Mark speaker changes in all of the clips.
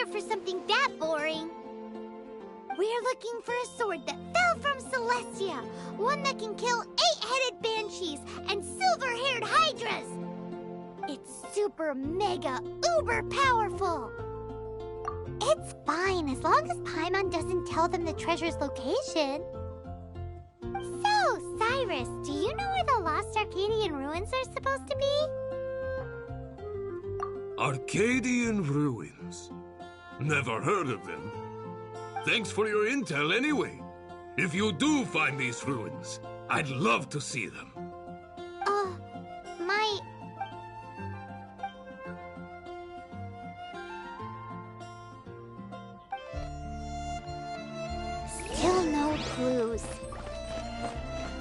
Speaker 1: here for something that boring. We're looking for a sword that fell from Celestia. One that can kill 8-headed banshees and silver-haired hydras. It's super mega uber powerful. It's fine as long as Paimon doesn't tell them the treasure's location. So, Cyrus, do you know where the lost Arcadian ruins are supposed to be?
Speaker 2: Arcadian ruins? Never heard of them. Thanks for your intel anyway. If you do find these ruins, I'd love to see them.
Speaker 1: Still no clues.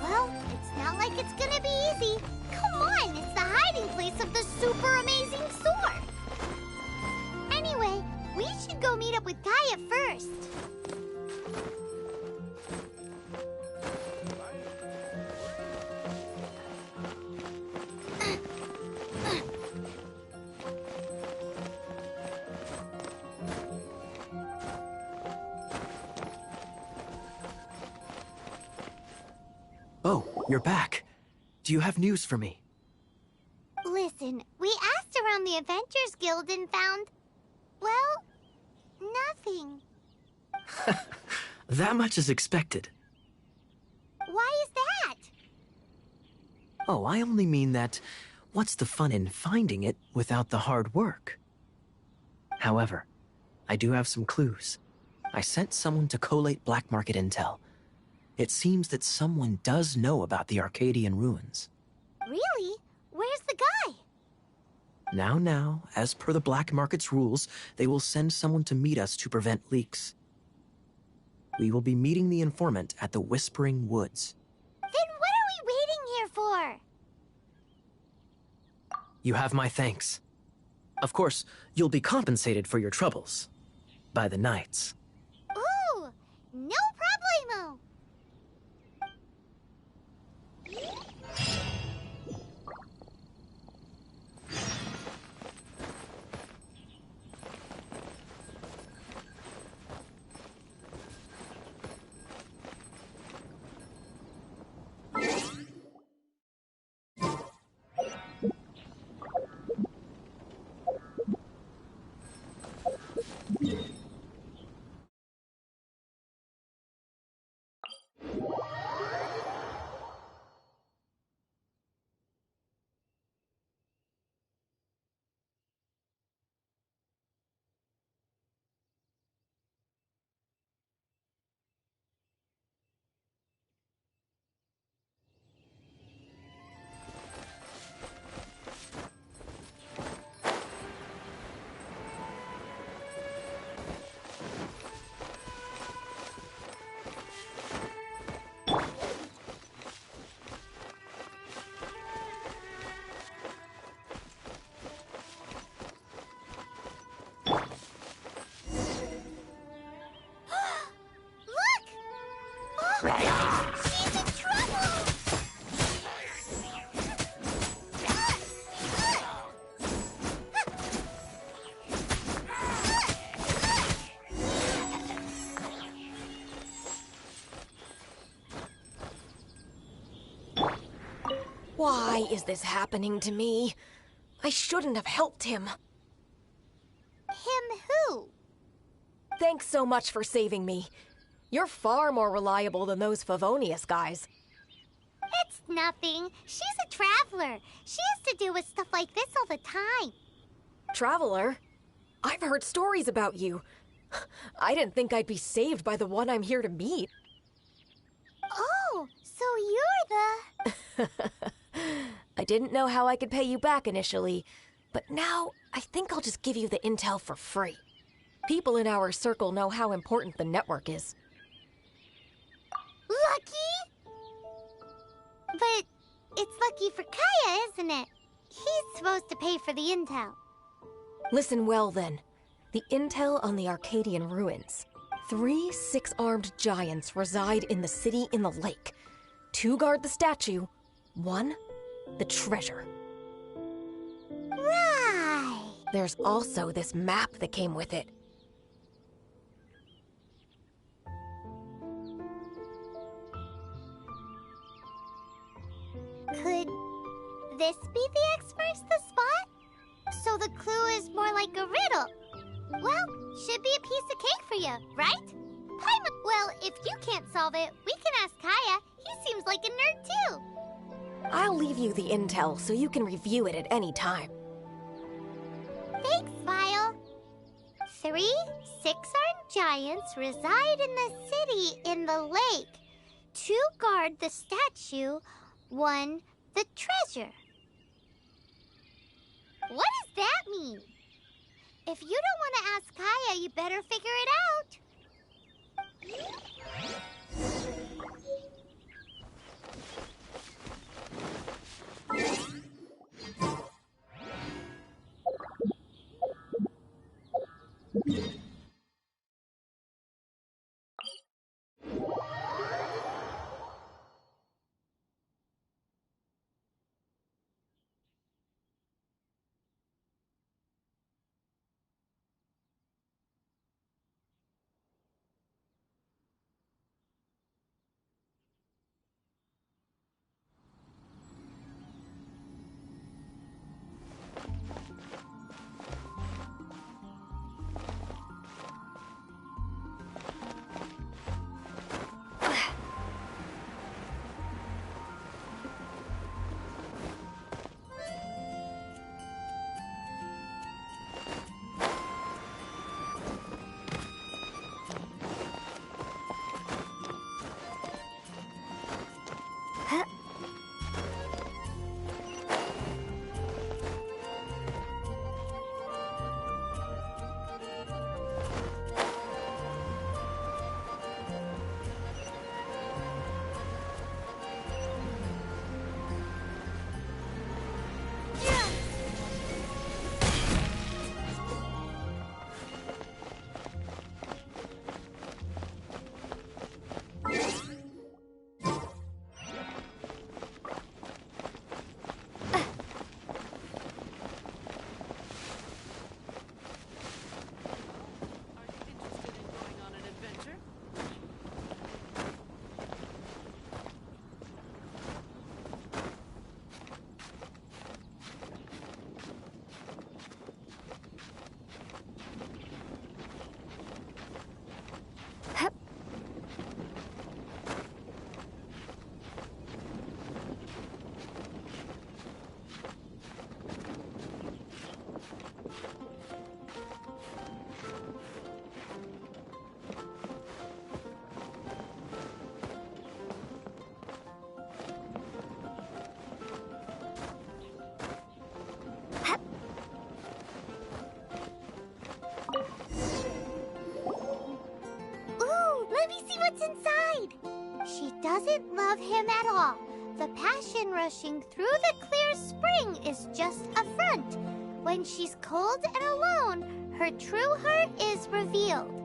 Speaker 1: Well, it's not like it's gonna be easy. Come on, it's the hiding place of the super amazing sword. Anyway, we should go meet up with Kaya first.
Speaker 3: Oh, you're back. Do you have news for me?
Speaker 1: Listen, we asked around the Adventurers Guild and found, well, nothing.
Speaker 3: That much is expected.
Speaker 1: Why is that?
Speaker 3: Oh, I only mean that what's the fun in finding it without the hard work? However, I do have some clues. I sent someone to collate black market intel. It seems that someone does know about the Arcadian ruins.
Speaker 1: Really? Where's the guy?
Speaker 3: Now, as per the black market's rules, they will send someone to meet us to prevent leaks. We will be meeting the informant at the Whispering Woods.
Speaker 1: Then what are we waiting here for?
Speaker 3: You have my thanks. Of course, you'll be compensated for your troubles. By the knights.
Speaker 1: Ooh, no problemo. She's in trouble!
Speaker 4: Why is this happening to me? I shouldn't have helped him.
Speaker 1: Him who?
Speaker 4: Thanks so much for saving me. You're far more reliable than those Favonius guys.
Speaker 1: It's nothing. She's a traveler. She has to deal with stuff like this all the time.
Speaker 4: Traveler? I've heard stories about you. I didn't think I'd be saved by the one I'm here to meet.
Speaker 1: Oh, so you're the...
Speaker 4: I didn't know how I could pay you back initially, but now I think I'll just give you the intel for free. People in our circle know how important the network is.
Speaker 1: Lucky? But it's lucky for Kaya, isn't it? He's supposed to pay for the intel.
Speaker 4: Listen well then. The intel on the Arcadian ruins. 3 6-armed giants reside in the city in the lake. 2 guard the statue, 1 the treasure.
Speaker 1: Right.
Speaker 4: There's also this map that came with it.
Speaker 1: experts the spot? So the clue is more like a riddle. Well, should be a piece of cake for you, right? Well, if you can't solve it, we can ask Kaya. He seems like a nerd too.
Speaker 4: I'll leave you the intel so you can review it at any time.
Speaker 1: Thanks, Vile. 3 six-armed giants reside in the city in the lake. 2 guard the statue, 1 the treasure. What does that mean? If you don't want to ask Kaya, you better figure it out. What's inside? She doesn't love him at all. The passion rushing through the clear spring is just a front. When she's cold and alone, her true heart is revealed.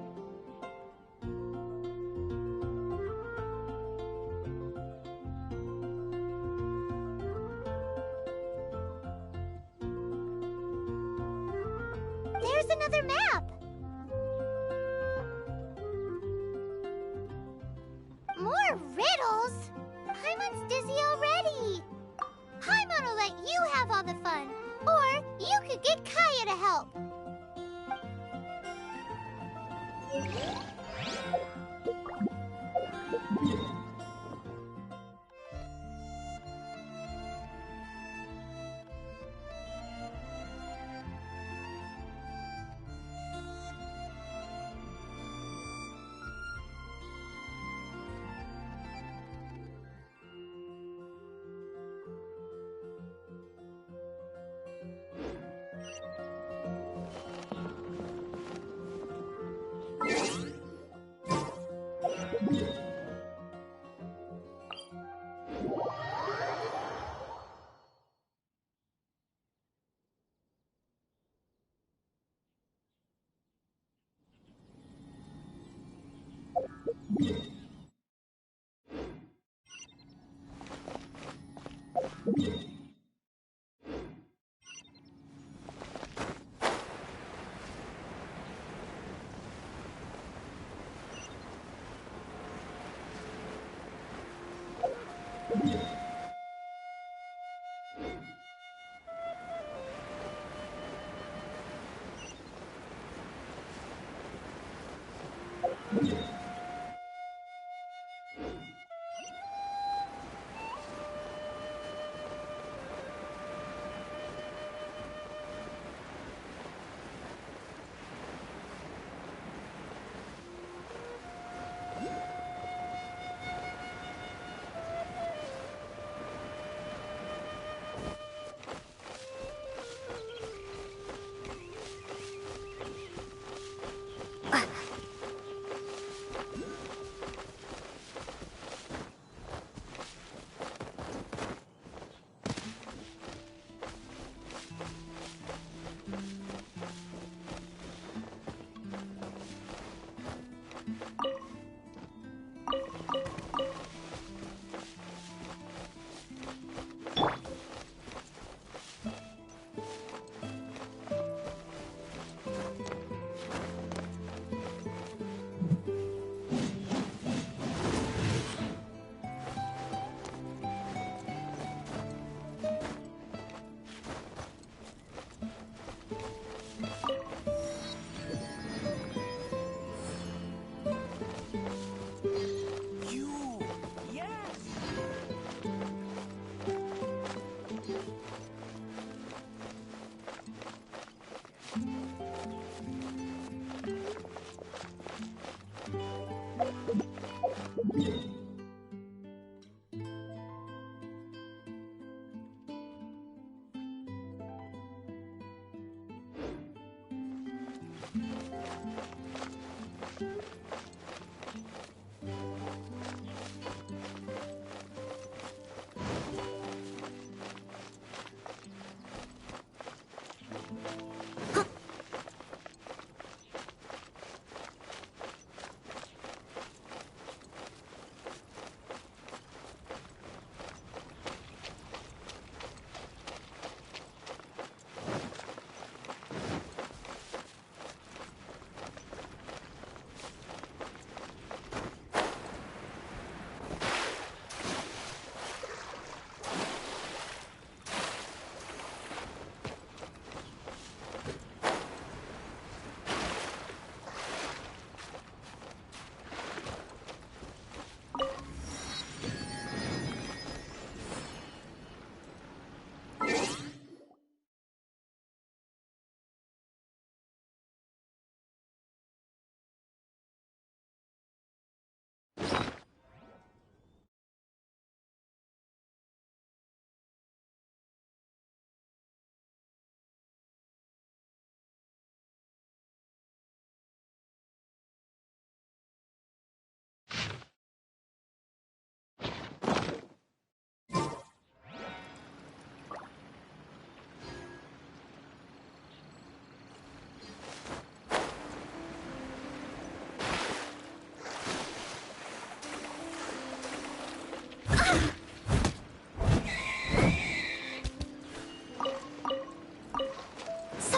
Speaker 1: There's another map. More riddles? Paimon's dizzy already. Paimon will let you have all the fun. Or you could get Kaya to help.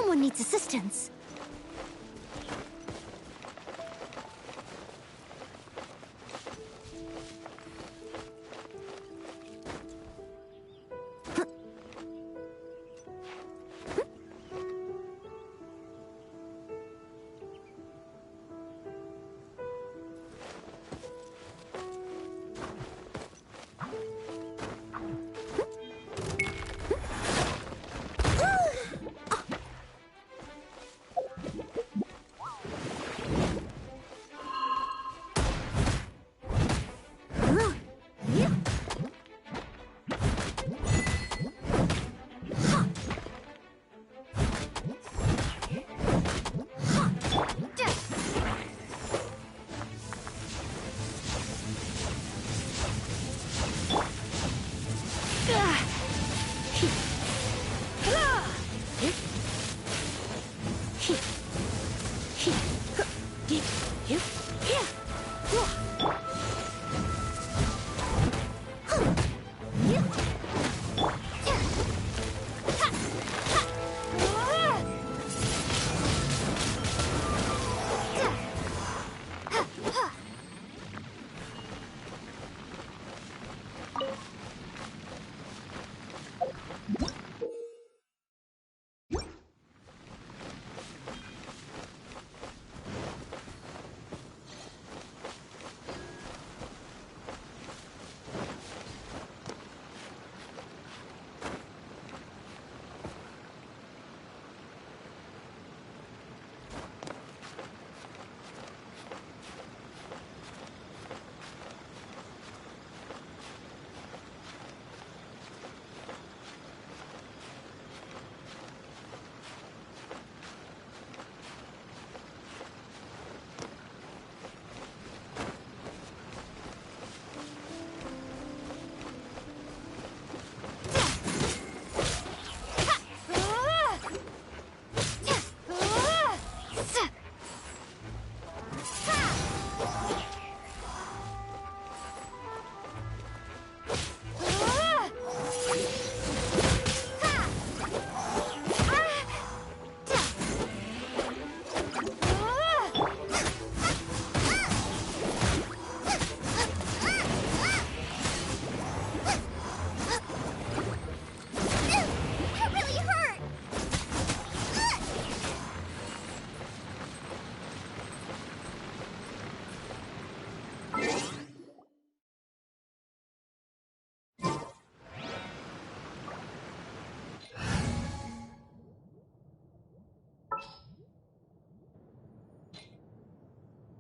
Speaker 1: Someone needs assistance.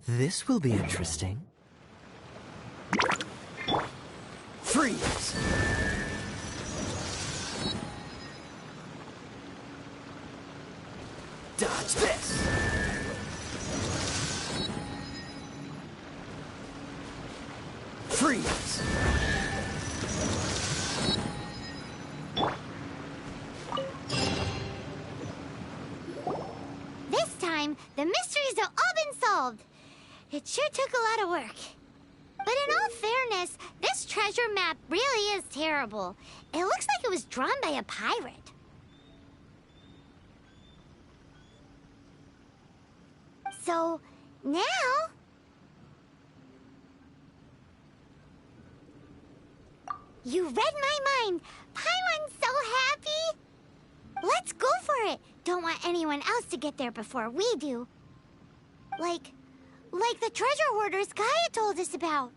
Speaker 3: This will be interesting. Freeze! Dodge this! Freeze!
Speaker 1: This time, the mysteries have all been solved. It sure took a lot of work. But in all fairness, this treasure map really is terrible. It looks like it was drawn by a pirate. So, now... You read my mind! Paimon's so happy! Let's go for it! Don't want anyone else to get there before we do. Like the treasure hoarders Gaia told us about.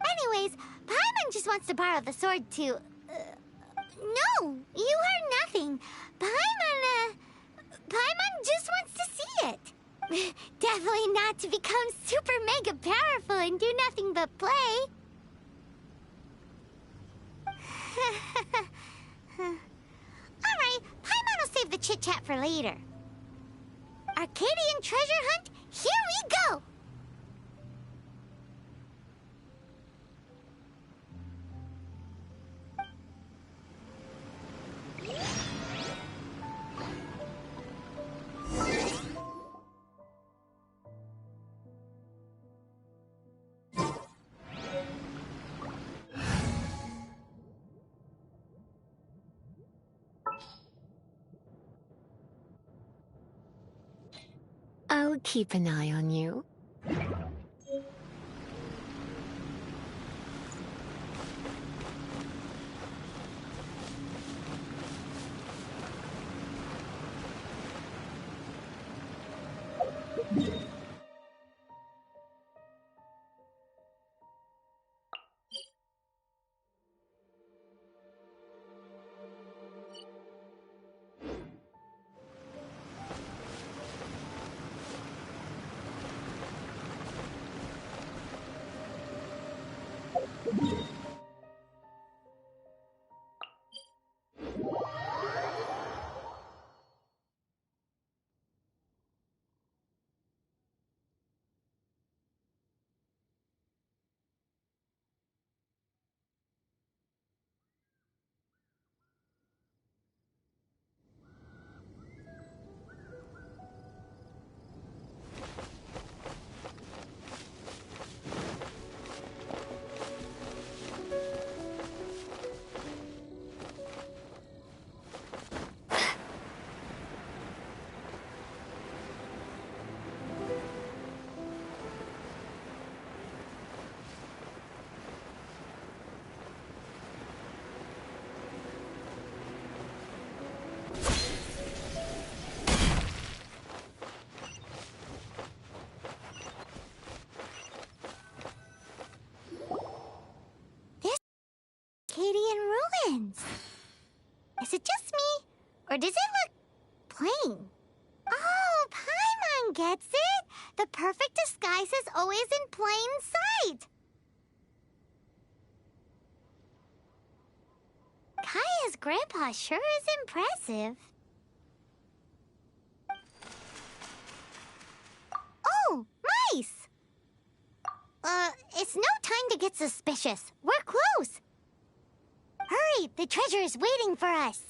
Speaker 1: Anyways, Paimon just wants to borrow the sword to... no! You heard nothing. Paimon just wants to see it. Definitely not to become super mega powerful and do nothing but play. Alright, Paimon will save the chit-chat for later. Arcadian treasure hunt, here we go!
Speaker 5: I'll keep an eye on you.
Speaker 1: Arcadian ruins. Is it just me, or does it look plain? Oh, Paimon gets it! The perfect disguise is always in plain sight! Kaya's grandpa sure is impressive. Oh, mice! It's no time to get suspicious. We're close. Hurry, the treasure is waiting for us.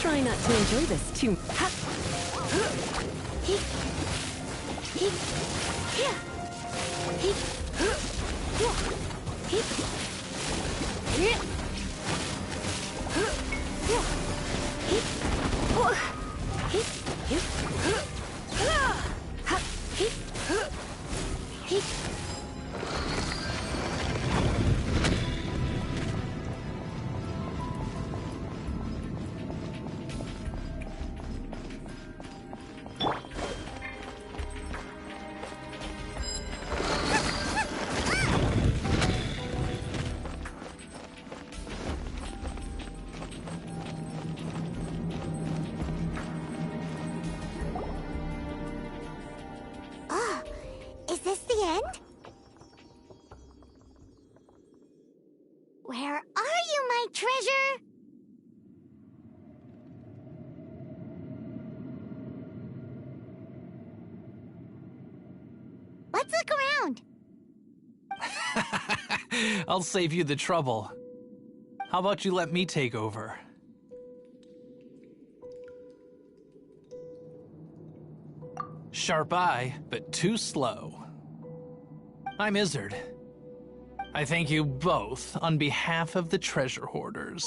Speaker 5: Try not to enjoy this too.
Speaker 1: Is this the end? Where are you, my treasure? Let's look around.
Speaker 6: I'll save you the trouble. How about you let me take over? Sharp eye, but too slow. I'm Izzard. I thank you both on behalf of the treasure hoarders.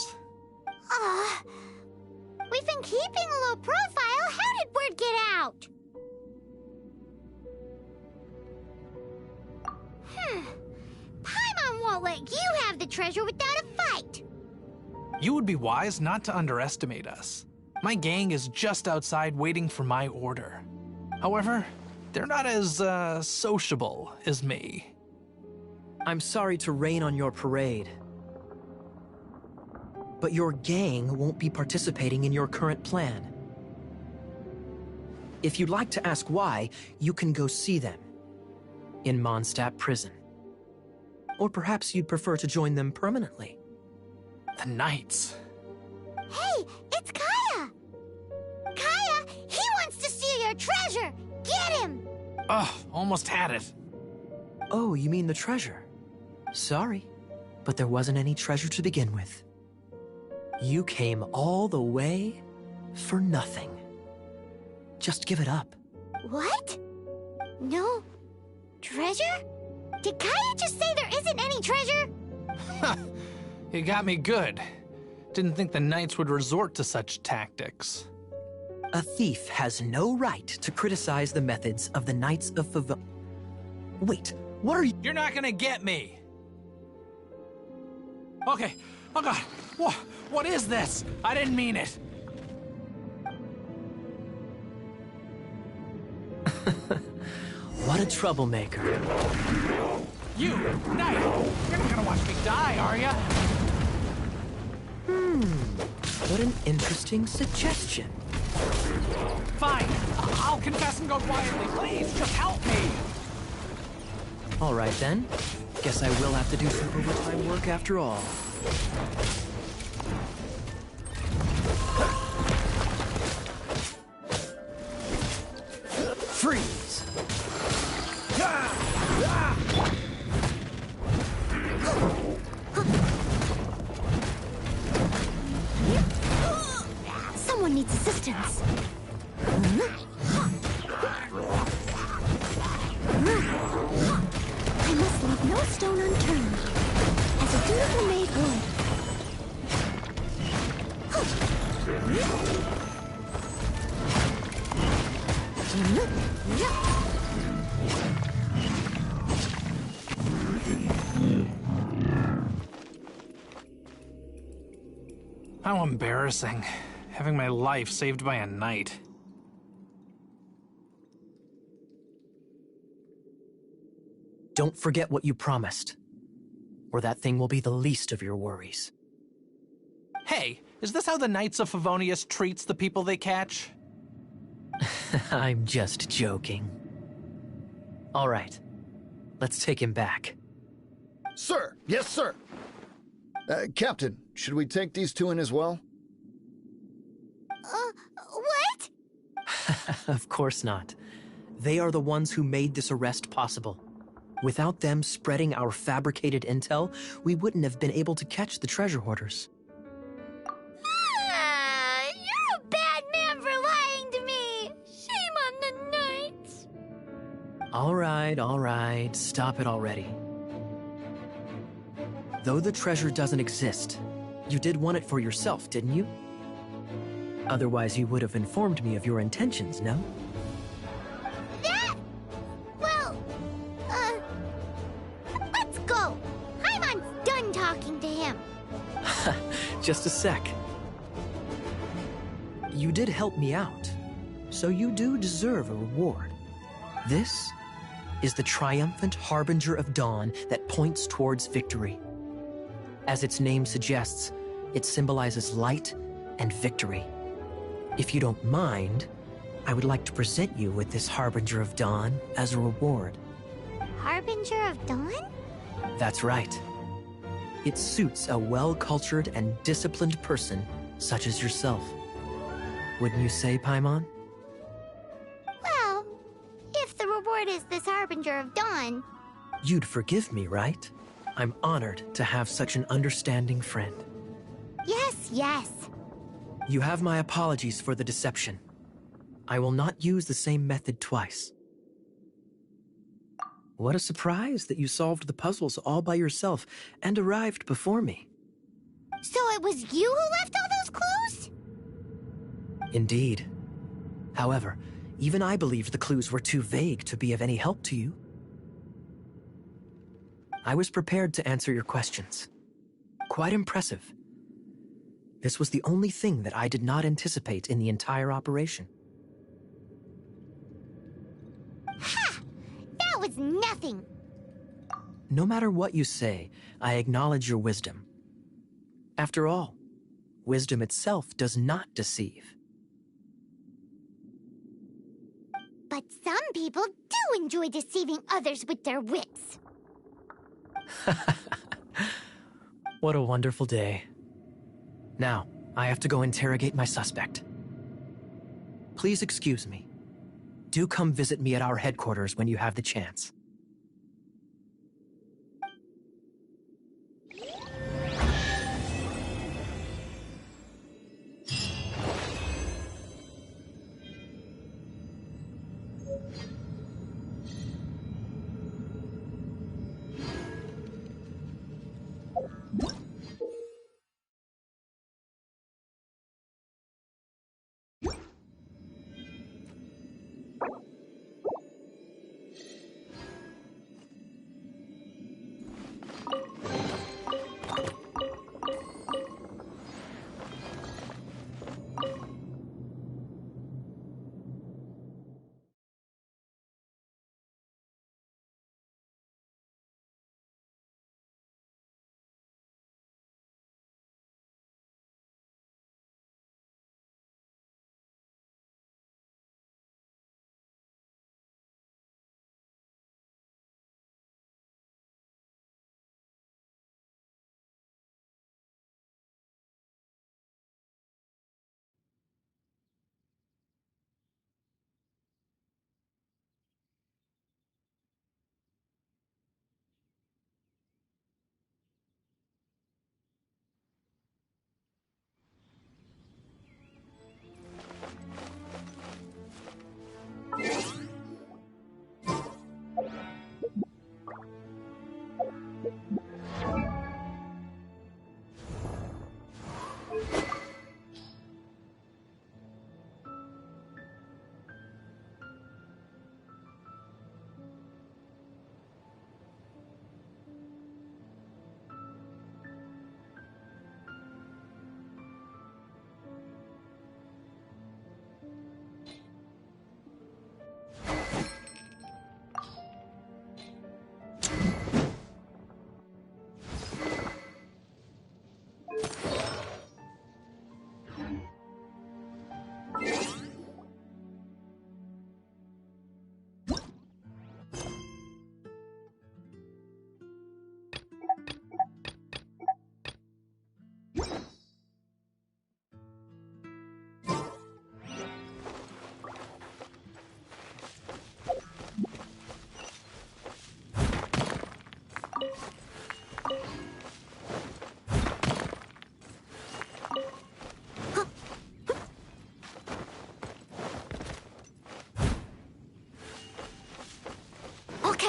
Speaker 1: We've been keeping a low profile. How did word get out? Paimon won't let you have the treasure without a fight.
Speaker 6: You would be wise not to underestimate us. My gang is just outside waiting for my order. However, they're not as, sociable as me.
Speaker 3: I'm sorry to rain on your parade, but your gang won't be participating in your current plan. If you'd like to ask why, you can go see them in Mondstadt Prison. Or perhaps you'd prefer to join them permanently.
Speaker 6: The Knights.
Speaker 1: Hey, it's Kaya! Kaya, he wants to steal your treasure! Get him!
Speaker 6: Ugh, almost had it.
Speaker 3: Oh, you mean the treasure? Sorry, but there wasn't any treasure to begin with. You came all the way for nothing. Just give it up.
Speaker 1: What? No treasure? Did Kaya just say there isn't any treasure?
Speaker 6: You got me good. Didn't think the Knights would resort to such tactics.
Speaker 3: A thief has no right to criticize the methods of the Knights of Favon. Wait, what are you—
Speaker 6: You're not gonna get me! Okay, oh god, what is this? I didn't mean it.
Speaker 3: What a troublemaker.
Speaker 6: You, Knight! You're not gonna watch me die, are ya?
Speaker 3: What an interesting suggestion.
Speaker 6: Fine, I'll confess and go quietly. Please, just help me!
Speaker 3: All right then. Guess I will have to do some overtime work after all. Freeze!
Speaker 1: Someone needs assistance. I must leave no stone unturned, as a dutiful maid would.
Speaker 6: How embarrassing. Having my life saved by a knight.
Speaker 3: Don't forget what you promised, or that thing will be the least of your worries.
Speaker 6: Hey, is this how the Knights of Favonius treats the people they catch?
Speaker 3: I'm just joking. All right, let's take him back.
Speaker 7: Sir! Yes, sir! Captain, should we take these two in as well?
Speaker 1: What?
Speaker 3: Of course not. They are the ones who made this arrest possible. Without them spreading our fabricated intel, we wouldn't have been able to catch the treasure hoarders.
Speaker 1: You're a bad man for lying to me. Shame on the knights.
Speaker 3: All right, stop it already. Though the treasure doesn't exist, you did want it for yourself, didn't you? Otherwise, you would have informed me of your intentions, no?
Speaker 1: Well, let's go. Paimon's done talking to him.
Speaker 3: Just a sec. You did help me out, so you do deserve a reward. This is the triumphant harbinger of dawn that points towards victory. As its name suggests, it symbolizes light and victory. If you don't mind, I would like to present you with this harbinger of dawn as a reward.
Speaker 1: Harbinger of Dawn?
Speaker 3: That's right. It suits a well-cultured and disciplined person such as yourself. Wouldn't you say, Paimon?
Speaker 1: Well, if the reward is this Harbinger of Dawn.
Speaker 3: You'd forgive me, right? I'm honored to have such an understanding friend.
Speaker 1: Yes.
Speaker 3: You have my apologies for the deception. I will not use the same method twice. What a surprise that you solved the puzzles all by yourself and arrived before me.
Speaker 1: So it was you who left all those clues?
Speaker 3: Indeed. However, even I believed the clues were too vague to be of any help to you. I was prepared to answer your questions. Quite impressive. This was the only thing that I did not anticipate in the entire operation.
Speaker 1: Ha! That was nothing.
Speaker 3: No matter what you say, I acknowledge your wisdom. After all, wisdom itself does not deceive.
Speaker 1: But some people do enjoy deceiving others with their wits.
Speaker 3: What a wonderful day. Now, I have to go interrogate my suspect. Please excuse me. Do come visit me at our headquarters when you have the chance.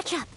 Speaker 1: catch up.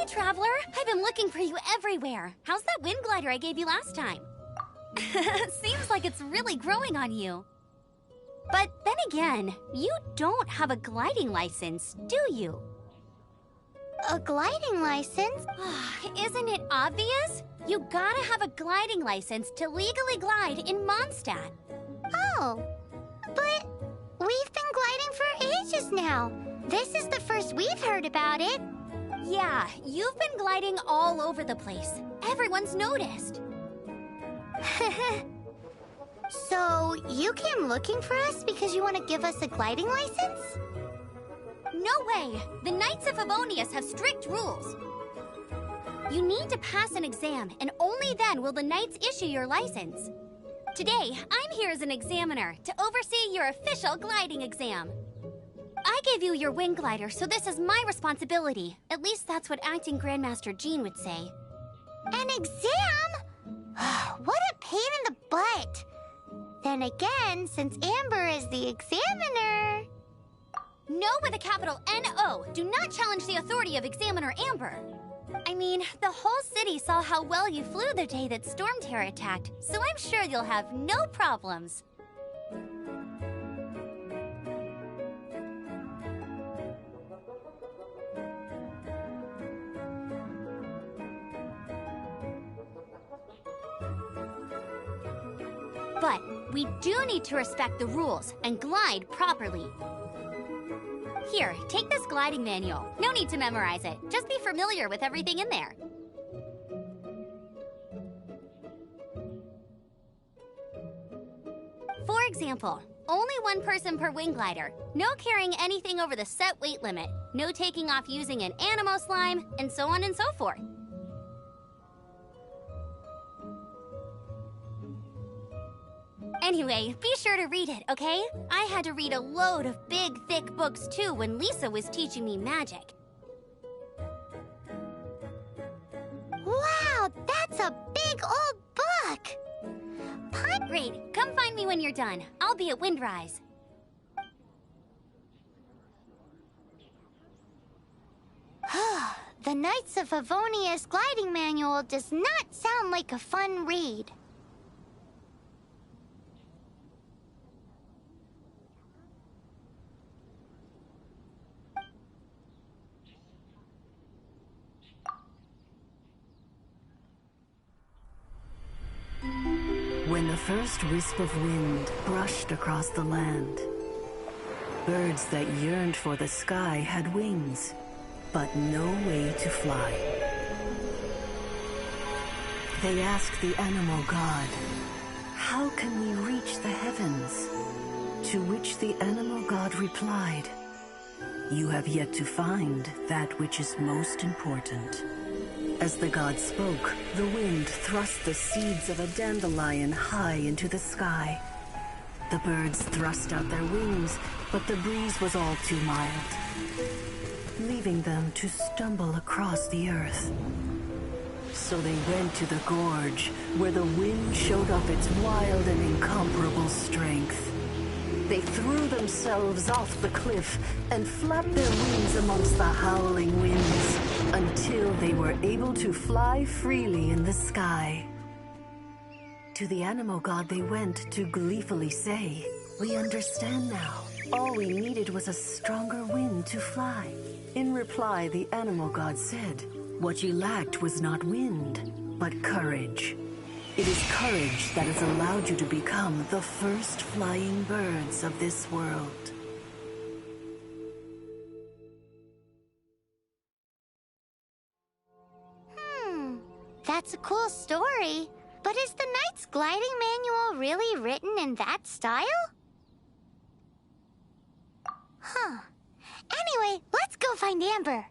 Speaker 1: Traveler, I've been looking for you everywhere. How's that wind glider I gave you last time? Seems like it's really growing on you. But then again, you don't have a gliding license, do you? A gliding license? Isn't it obvious? You gotta have a gliding license to legally glide in Mondstadt. Oh, but we've been gliding for ages now. This is the first we've heard about it. Yeah, you've been gliding all over the place. Everyone's noticed. So, you came looking for us because you want to give us a gliding license? No way! The Knights of Favonius have strict rules. You need to pass an exam, and only then will the Knights issue your license. Today, I'm here as an examiner to oversee your official gliding exam. I gave you your wing glider, so this is my responsibility. At least that's what Acting Grandmaster Jean would say. An exam? What a pain in the butt. Then again, since Amber is the examiner... No with a capital N-O. Do not challenge the authority of Examiner Amber. I mean, the whole city saw how well you flew the day that Storm Terror attacked, so I'm sure you'll have no problems. But we do need to respect the rules and glide properly. Here, take this gliding manual. No need to memorize it. Just be familiar with everything in there. For example, only one person per wing glider. No carrying anything over the set weight limit. No taking off using an animo slime, and so on and so forth. Anyway, be sure to read it, okay? I had to read a load of big, thick books too when Lisa was teaching me magic. Wow, that's a big old book! Great, come find me when you're done. I'll be at Windrise. The Knights of Favonius gliding manual does not sound like a fun read.
Speaker 5: When the first wisp of wind brushed across the land, birds that yearned for the sky had wings, but no way to fly. They asked the animal god, "How can we reach the heavens?" To which the animal god replied, "You have yet to find that which is most important." As the god spoke, the wind thrust the seeds of a dandelion high into the sky. The birds thrust out their wings, but the breeze was all too mild. leaving them to stumble across the earth. So they went to the gorge, where the wind showed off its wild and incomparable strength. They threw themselves off the cliff and flapped their wings amongst the howling winds until they were able to fly freely in the sky. To the animal god they went to gleefully say, "We understand now. All we needed was a stronger wind to fly." In reply, the animal god said, "What you lacked was not wind, but courage. It is courage that has allowed you to become the first flying birds of this world."
Speaker 1: That's a cool story. But is the Knight's Gliding Manual really written in that style? Huh. Anyway, let's go find Amber.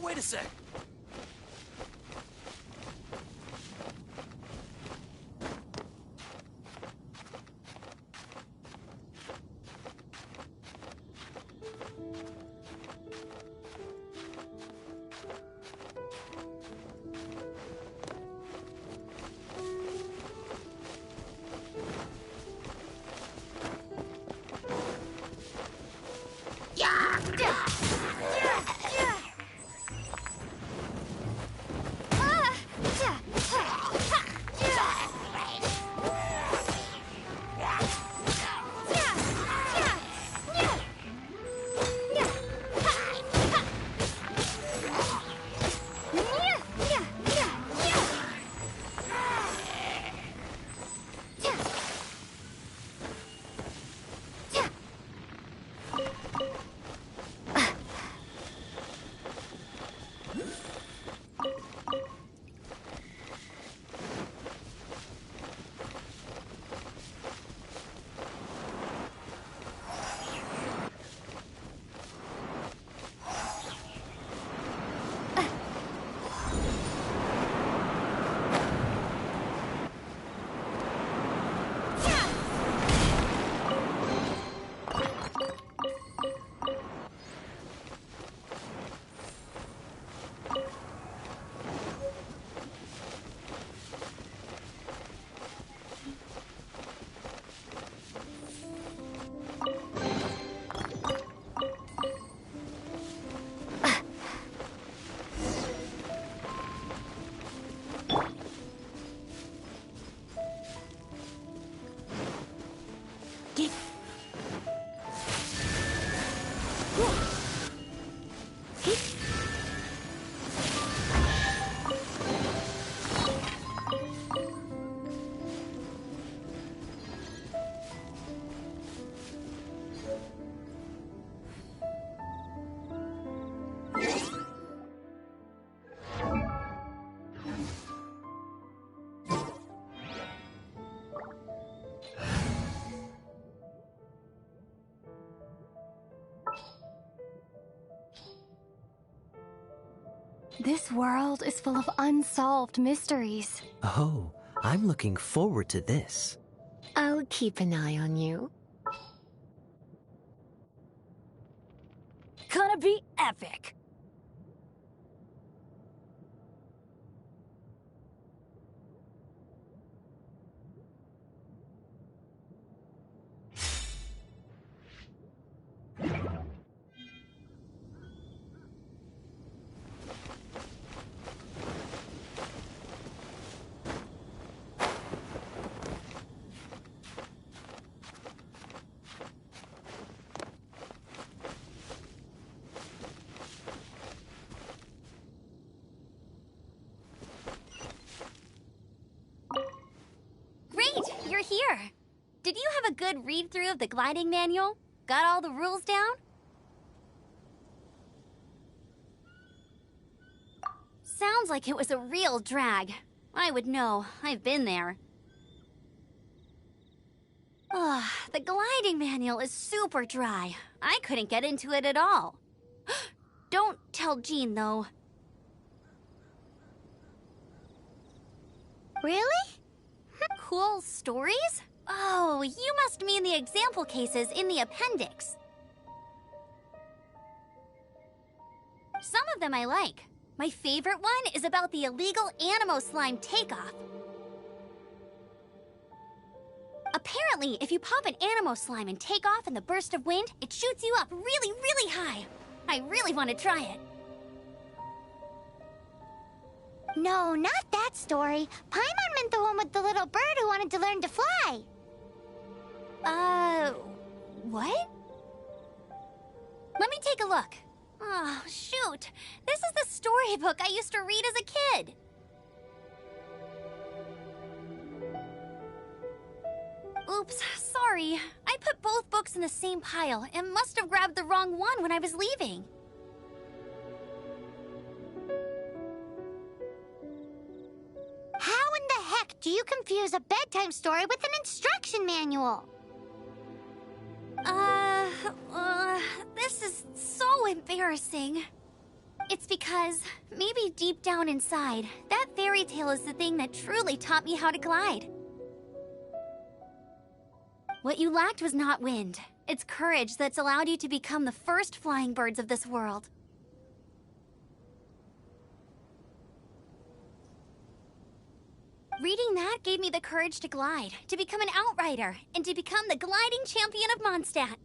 Speaker 3: wait a sec.
Speaker 8: This world is full of unsolved mysteries.
Speaker 3: Oh, I'm looking forward to this.
Speaker 8: I'll keep an eye on you.
Speaker 9: Gonna be epic!
Speaker 1: You're here. Did you have a good read-through of the gliding manual? Got all the rules down? Sounds like it was a real drag. I would know. I've been there. Ugh, the gliding manual is super dry. I couldn't get into it at all. Don't tell Jean, though. Really? Cool stories? Oh, you must mean the example cases in the appendix. Some of them I like. My favorite one is about the illegal Animo slime takeoff. Apparently, if you pop an Animo slime and take off in the burst of wind, it shoots you up really, really high. I really want to try it.
Speaker 10: No, not that story. Paimon meant the one with the little bird who wanted to learn to fly.
Speaker 1: What? Let me take a look. Oh, shoot. This is the storybook I used to read as a kid. Oops, sorry. I put both books in the same pile and must have grabbed the wrong one when I was leaving.
Speaker 10: How in the heck do you confuse a bedtime story with an instruction manual?
Speaker 1: This is so embarrassing.
Speaker 10: It's because, maybe deep down inside, that fairy tale is the thing that truly taught me how to glide. What you lacked was not wind. It's courage that's allowed you to become the first flying birds of this world. Reading that gave me the courage to glide, to become an outrider, and to become the gliding champion of Mondstadt.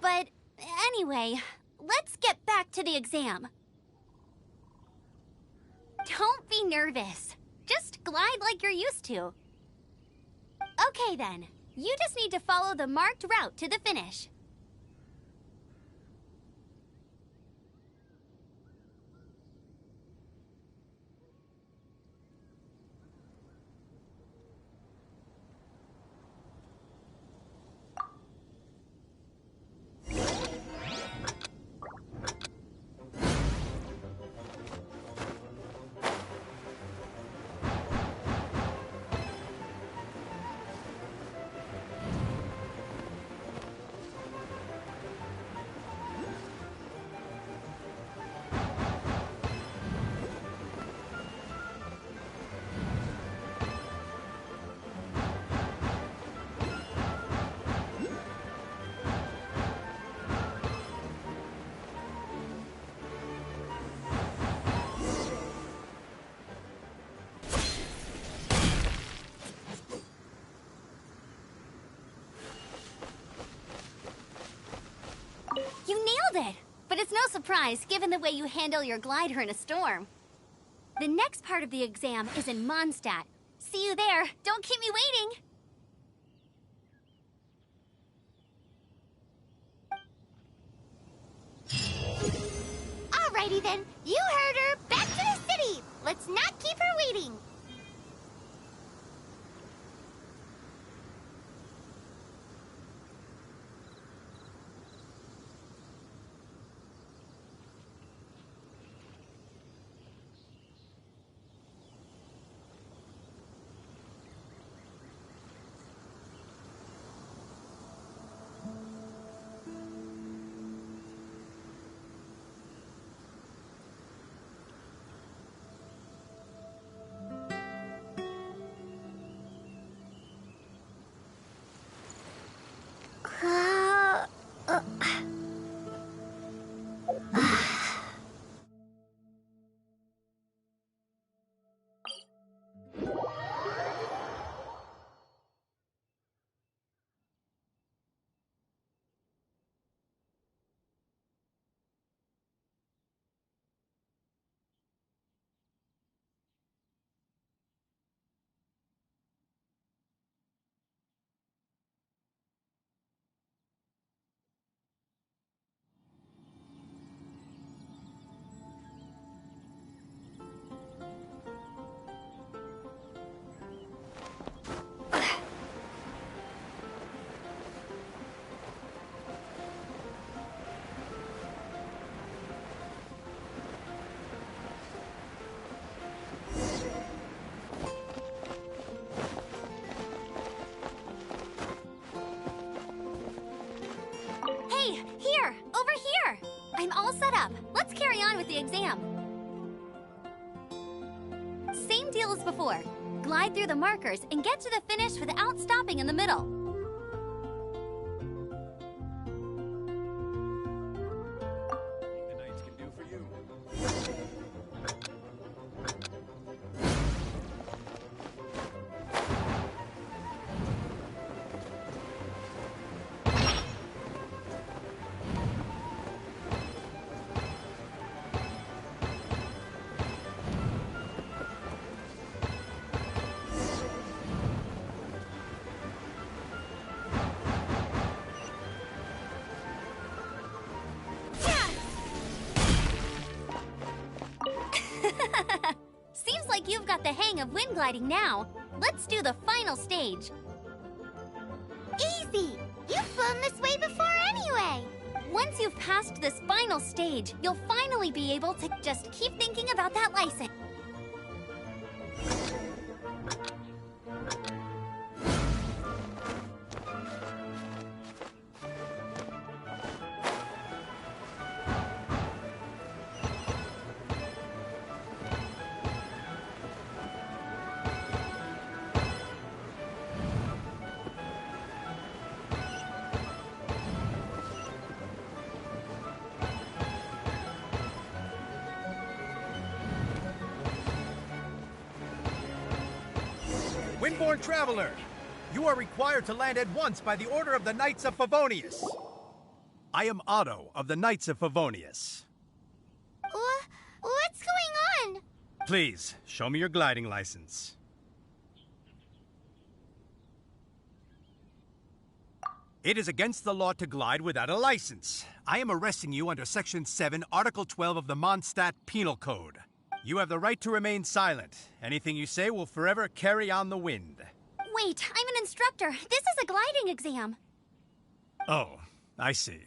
Speaker 10: But anyway, let's get back to the exam. Don't be nervous. Just glide like you're used to. Okay then, you just need to follow the marked route to the finish. You nailed it! But it's no surprise, given the way you handle your glider in a storm. The next part of the exam is in Mondstadt. See you there. Don't keep me waiting! Alrighty then. You heard her. Back to the city! Let's not keep her waiting! Here! Over here! I'm all set up. Let's carry on with the exam. Same deal as before. Glide through the markers and get to the finish without stopping in the middle.
Speaker 9: The knights can do for you.
Speaker 10: Seems like you've got the hang of wind gliding now. Let's do the final stage. Easy! You've flown this way before anyway! Once you've passed this final stage, you'll finally be able to just keep thinking about that license.
Speaker 9: Windborn traveler, you are required to land at once by the order of the Knights of Favonius. I am Otto of the Knights of Favonius.
Speaker 1: What's going on?
Speaker 9: Please, show me your gliding license. It is against the law to glide without a license. I am arresting you under Section 7, Article 12 of the Mondstadt Penal Code. You have the right to remain silent. Anything you say will forever carry on the wind.
Speaker 10: Wait, I'm an instructor. This is a gliding exam.
Speaker 9: Oh, I see.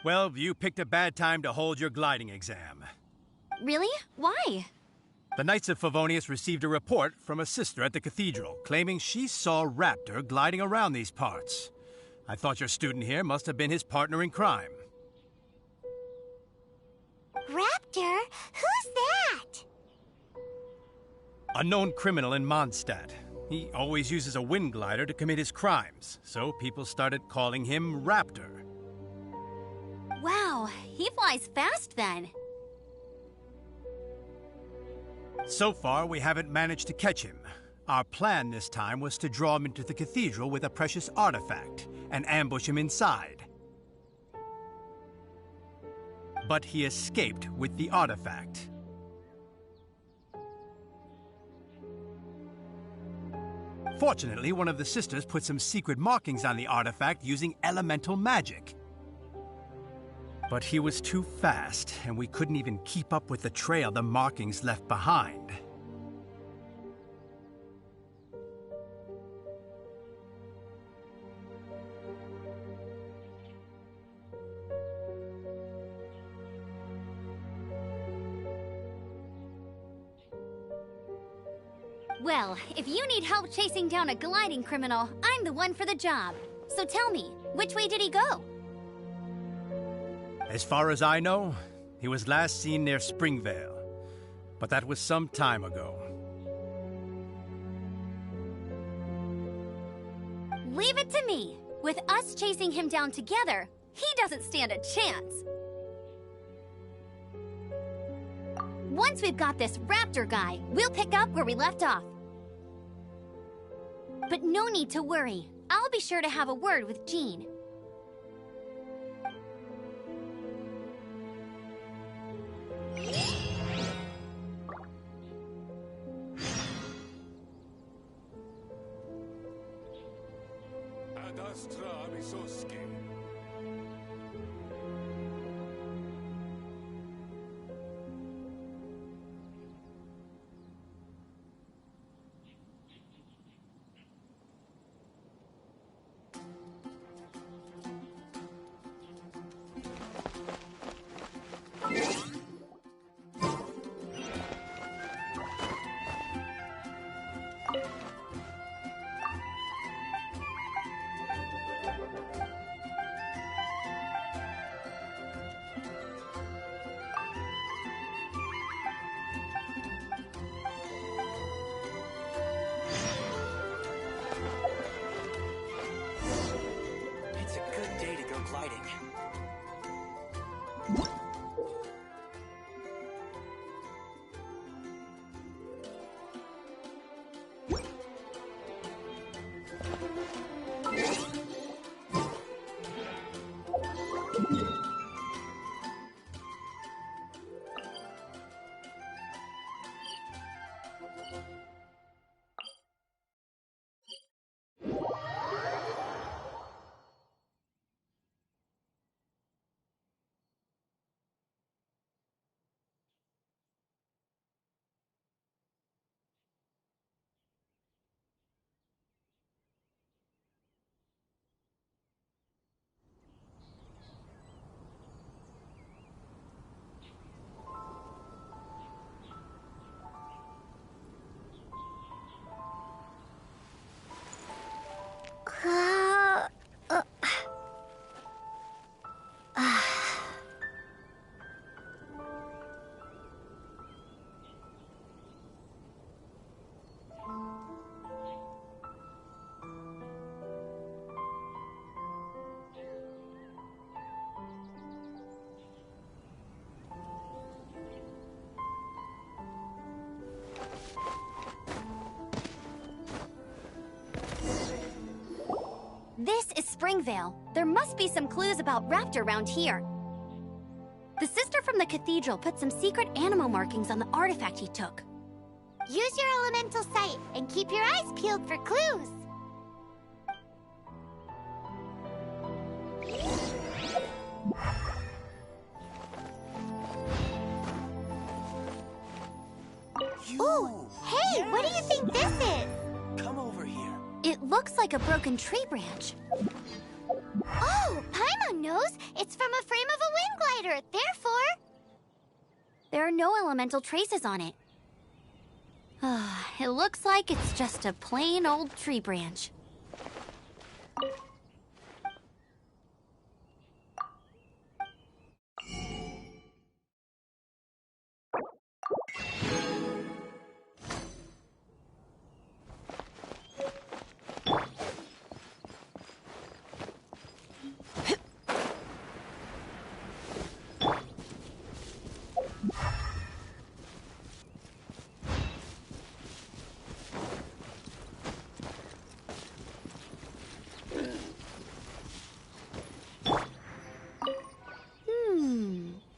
Speaker 9: Well, you picked a bad time to hold your gliding exam.
Speaker 10: Really? Why?
Speaker 9: The Knights of Favonius received a report from a sister at the cathedral claiming she saw Raptor gliding around these parts. I thought your student here must have been his partner in crime.
Speaker 1: Raptor? Who's that?
Speaker 9: A known criminal in Mondstadt. He always uses a wind glider to commit his crimes, so people started calling him Raptor.
Speaker 10: Wow, he flies fast then.
Speaker 9: So far, we haven't managed to catch him. Our plan this time was to draw him into the cathedral with a precious artifact and ambush him inside. But he escaped with the artifact. Fortunately, one of the sisters put some secret markings on the artifact using elemental magic. But he was too fast, and we couldn't even keep up with the trail the markings left behind.
Speaker 10: Well, if you need help chasing down a gliding criminal, I'm the one for the job. So tell me, which way did he go?
Speaker 9: As far as I know, he was last seen near Springvale. But that was some time ago.
Speaker 10: Leave it to me. With us chasing him down together, he doesn't stand a chance. Once we've got this Raptor guy, we'll pick up where we left off. But no need to worry. I'll be sure to have a word with Jean.
Speaker 2: Ad astra abisoske.
Speaker 10: This is Springvale. There must be some clues about Raptor around here. The sister from the cathedral put some secret animal markings on the artifact he took.
Speaker 1: Use your elemental sight and keep your eyes peeled for clues. Ooh, hey, what do you think this is?
Speaker 11: Come over here.
Speaker 10: It looks like a broken tree branch.
Speaker 1: Oh, Paimon knows. It's from a frame of a wind glider. Therefore,
Speaker 10: there are no elemental traces on it. It looks like it's just a plain old tree branch.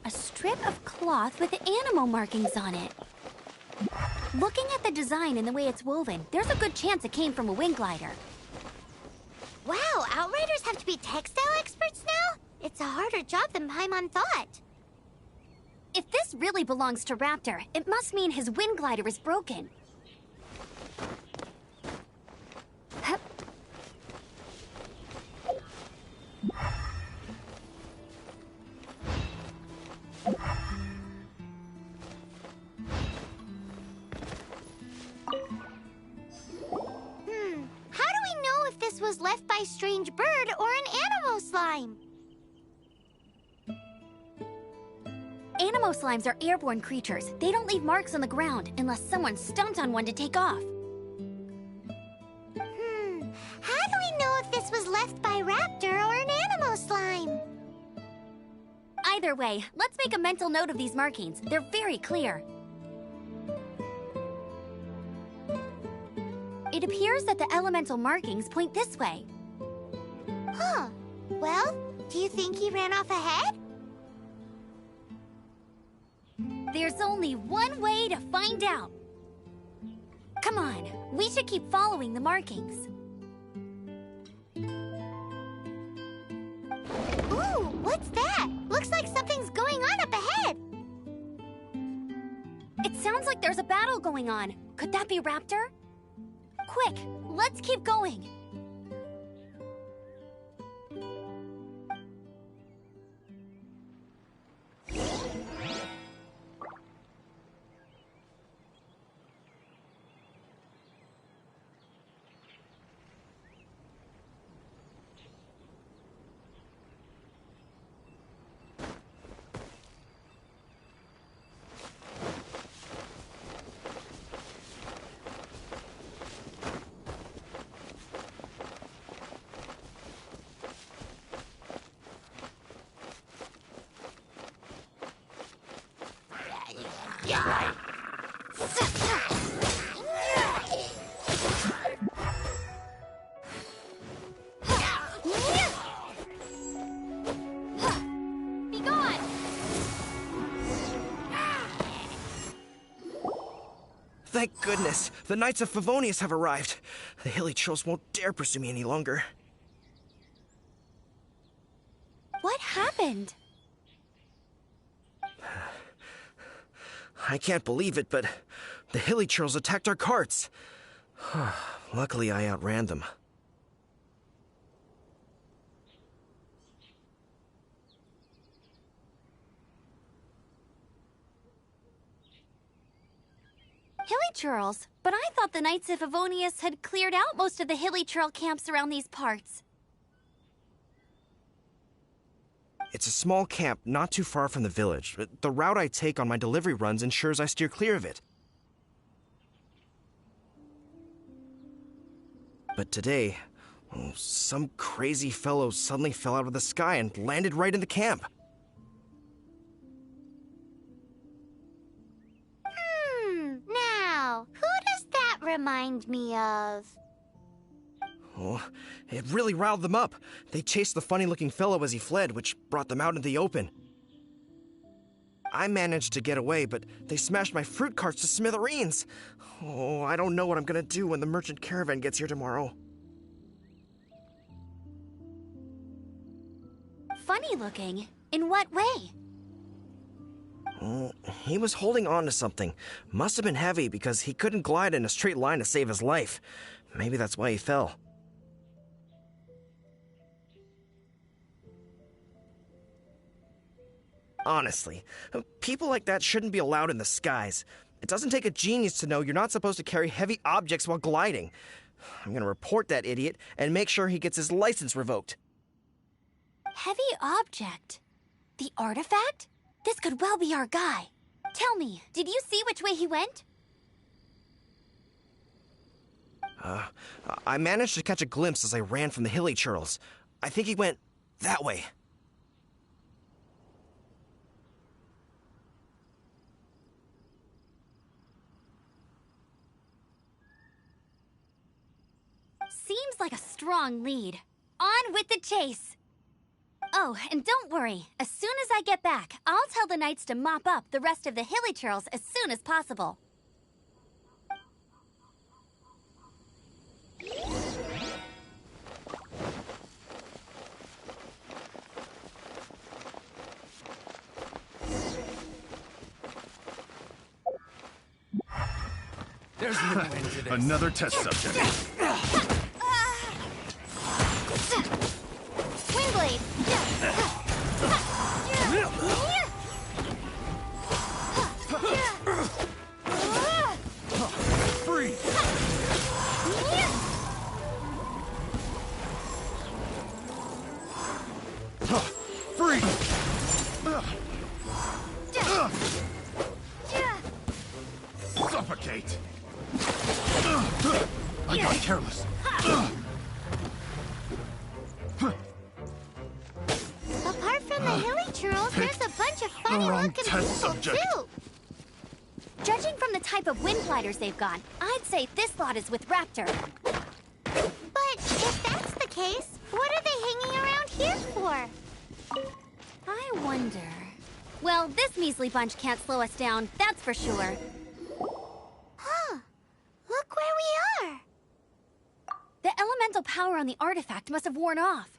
Speaker 10: A strip of cloth with animal markings on it. Looking at the design and the way it's woven, there's a good chance it came from a wind glider.
Speaker 1: wow, Outriders have to be textile experts now? It's a harder job than Paimon thought.
Speaker 10: If this really belongs to Raptor, it must mean his wind glider is broken. Hup.
Speaker 1: How do we know if this was left by strange bird or an animal slime?
Speaker 10: Animal slimes are airborne creatures. They don't leave marks on the ground unless someone stomped on one to take off.
Speaker 1: How do we know if this was left by Raptor or an animal slime?
Speaker 10: Either way, let's make a mental note of these markings. They're very clear. It appears that the elemental markings point this way.
Speaker 1: Huh. Well, do you think he ran off ahead?
Speaker 10: There's only one way to find out. Come on, we should keep following the markings.
Speaker 1: Ooh, what's that? Looks like something's going on up ahead.
Speaker 10: It sounds like there's a battle going on. Could that be Raptor? Quick, let's keep going. Be gone!
Speaker 11: Thank goodness, the Knights of Favonius have arrived. The hilly trolls won't dare pursue me any longer.
Speaker 10: What happened?
Speaker 11: I can't believe it, but the hilly trolls attacked our carts. Luckily, I outran them.
Speaker 10: Hilly churls? But I thought the Knights of Favonius had cleared out most of the hilly churl camps around these parts.
Speaker 11: It's a small camp not too far from the village. The route I take on my delivery runs ensures I steer clear of it. But today, some crazy fellow suddenly fell out of the sky and landed right in the camp.
Speaker 1: Now, who does that remind me of?
Speaker 11: Oh, it really riled them up. They chased the funny-looking fellow as he fled, which brought them out into the open. I managed to get away, but they smashed my fruit carts to smithereens. Oh, I don't know what I'm gonna do when the merchant caravan gets here tomorrow.
Speaker 10: Funny looking? In what way?
Speaker 11: Oh, he was holding on to something. Must have been heavy because he couldn't glide in a straight line to save his life. Maybe that's why he fell. Honestly, people like that shouldn't be allowed in the skies. It doesn't take a genius to know you're not supposed to carry heavy objects while gliding. I'm gonna report that idiot and make sure he gets his license revoked.
Speaker 10: Heavy object? The artifact? This could well be our guy. Tell me, did you see which way he went?
Speaker 11: I managed to catch a glimpse as I ran from the hilly churls. I think he went that way.
Speaker 10: Seems like a strong lead. On with the chase! Oh, and don't worry. As soon as I get back, I'll tell the knights to mop up the rest of the hilly churls as soon as possible.
Speaker 2: There's no end to this. Another test subject.
Speaker 1: Windblade!
Speaker 2: Freeze! Freeze! Suffocate! I got careless.
Speaker 1: Apart from the hilly churls, there's a bunch of funny-looking people,
Speaker 2: subject.
Speaker 1: too.
Speaker 10: Judging from the type of wind gliders they've got, I'd say this lot is with Raptor.
Speaker 1: But if that's the case, what are they hanging around here for?
Speaker 10: I wonder... Well, this measly bunch can't slow us down, that's for sure.
Speaker 1: Huh. Look where we are.
Speaker 10: The elemental power on the artifact must have worn off.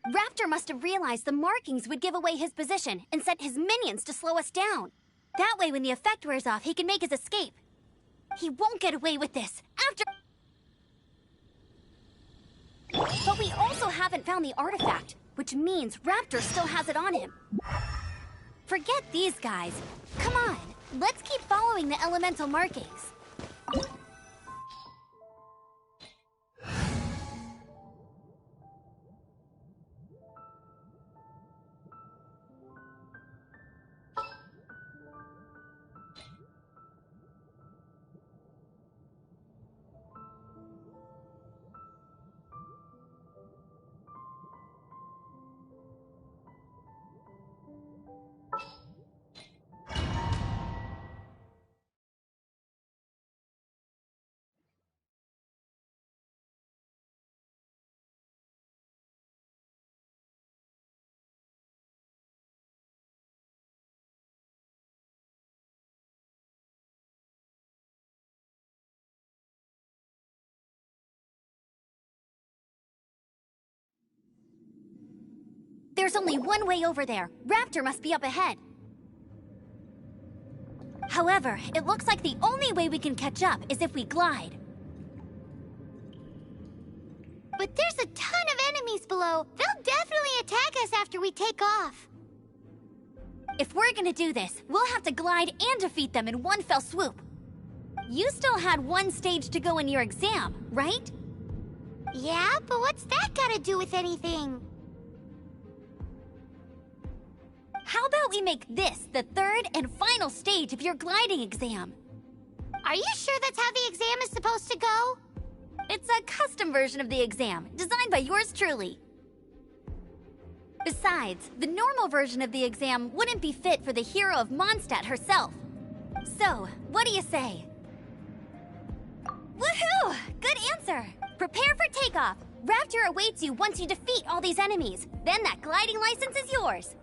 Speaker 10: Raptor must have realized the markings would give away his position and sent his minions to slow us down. That way, when the effect wears off, he can make his escape. He won't get away with this. But we also haven't found the artifact, which means Raptor still has it on him. Forget these guys. Come on, let's keep following the elemental markings. There's only one way over there. Raptor must be up ahead. However, it looks like the only way we can catch up is if we glide.
Speaker 1: But there's a ton of enemies below. They'll definitely attack us after we take off.
Speaker 10: If we're gonna do this, we'll have to glide and defeat them in one fell swoop. You still had one stage to go in your exam, right?
Speaker 1: Yeah, but what's that gotta do with anything?
Speaker 10: How about we make this the third and final stage of your gliding exam?
Speaker 1: Are you sure that's how the exam is supposed to go?
Speaker 10: It's a custom version of the exam, designed by yours truly. Besides, the normal version of the exam wouldn't be fit for the hero of Mondstadt herself. So, what do you say? Woohoo! Good answer! Prepare for takeoff. Raptor awaits you once you defeat all these enemies. Then that gliding license is yours.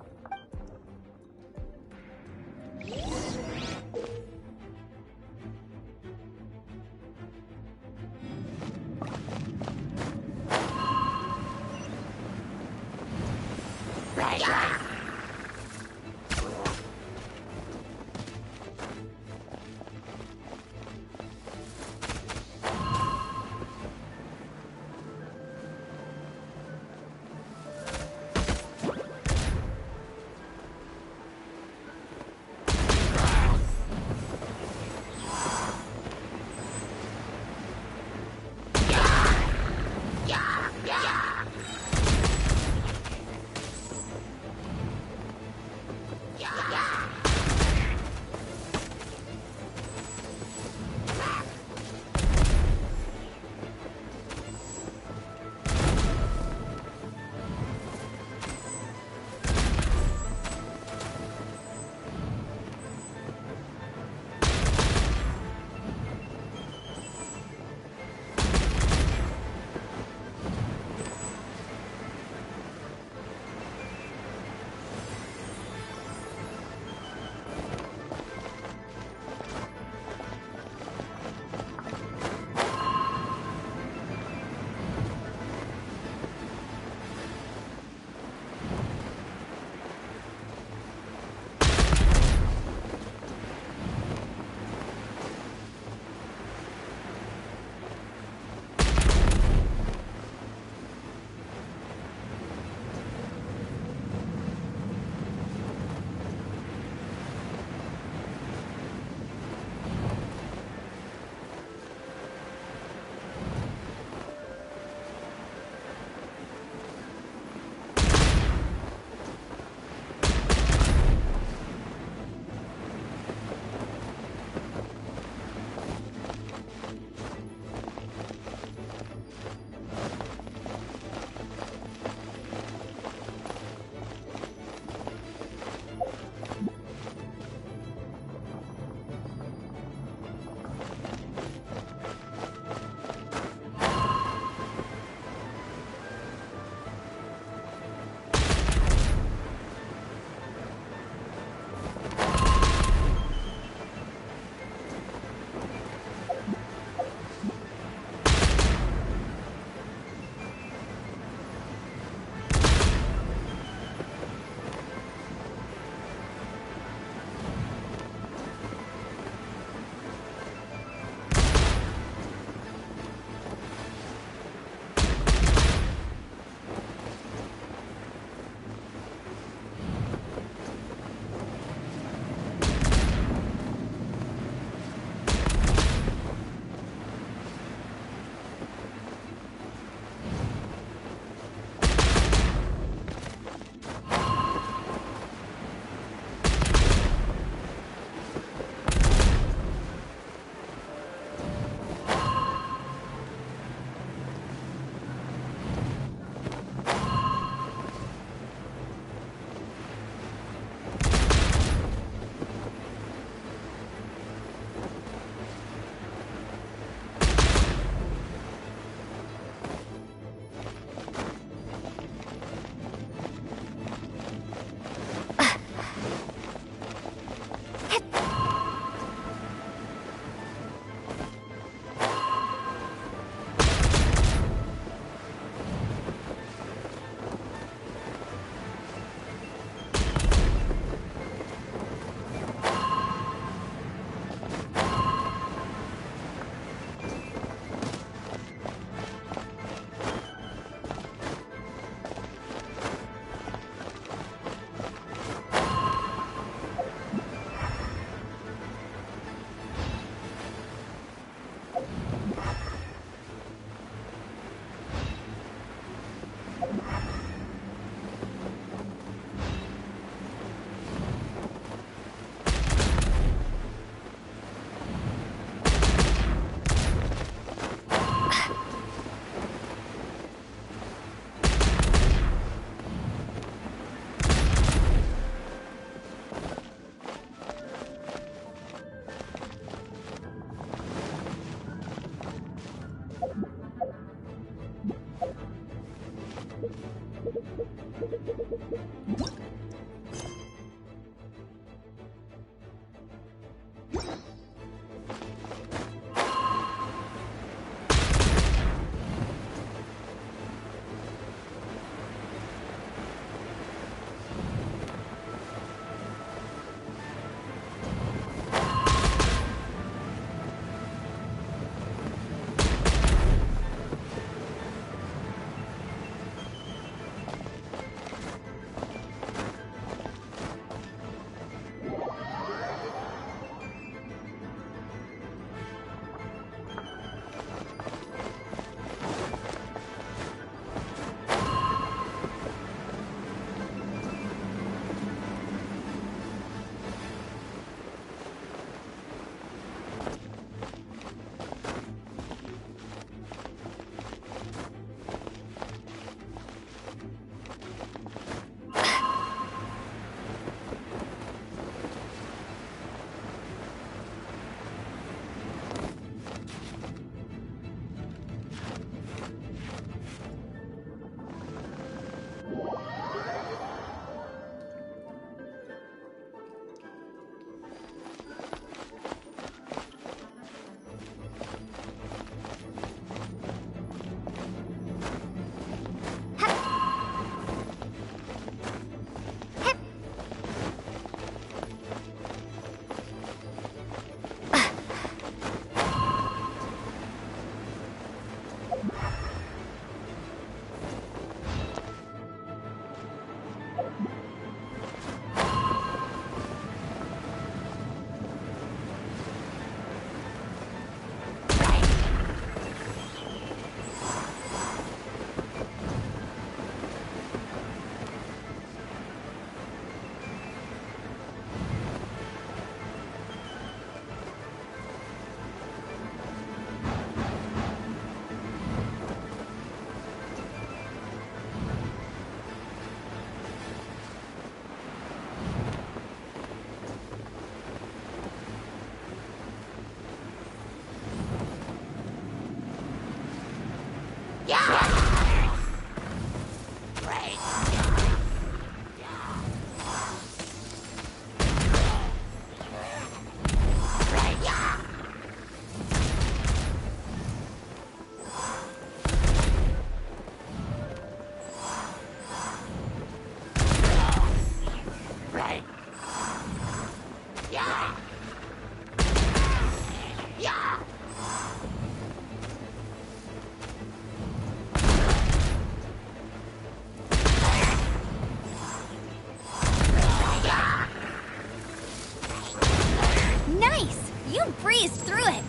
Speaker 10: breezed through it.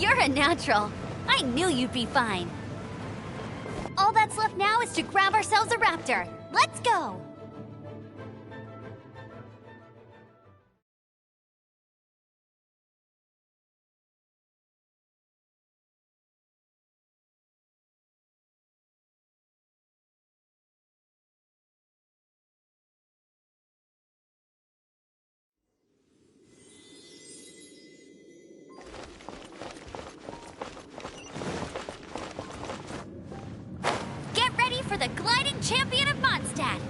Speaker 10: You're a natural. I knew you'd be fine. All that's left now is to grab ourselves a raptor. Let's go! Get ready for the gliding champion of Mondstadt!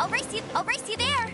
Speaker 10: I'll race you there.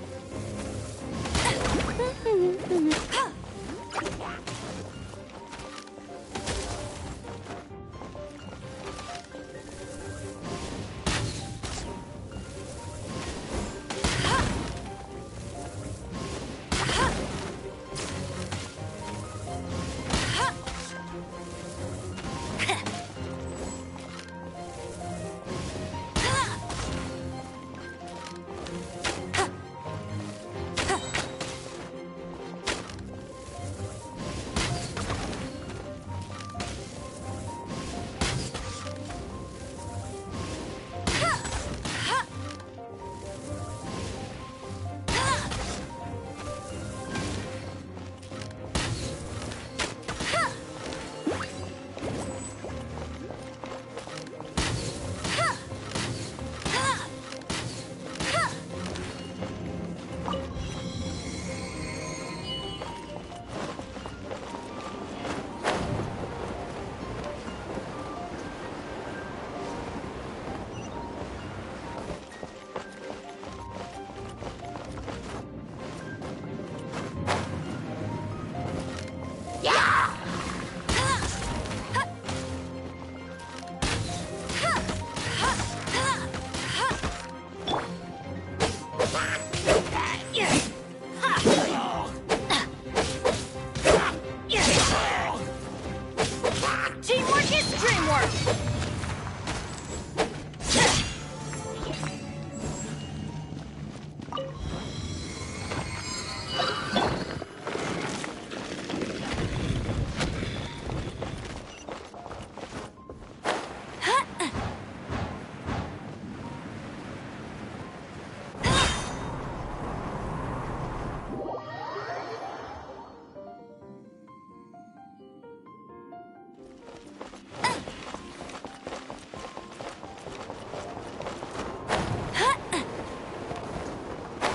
Speaker 10: Teamwork is dreamwork!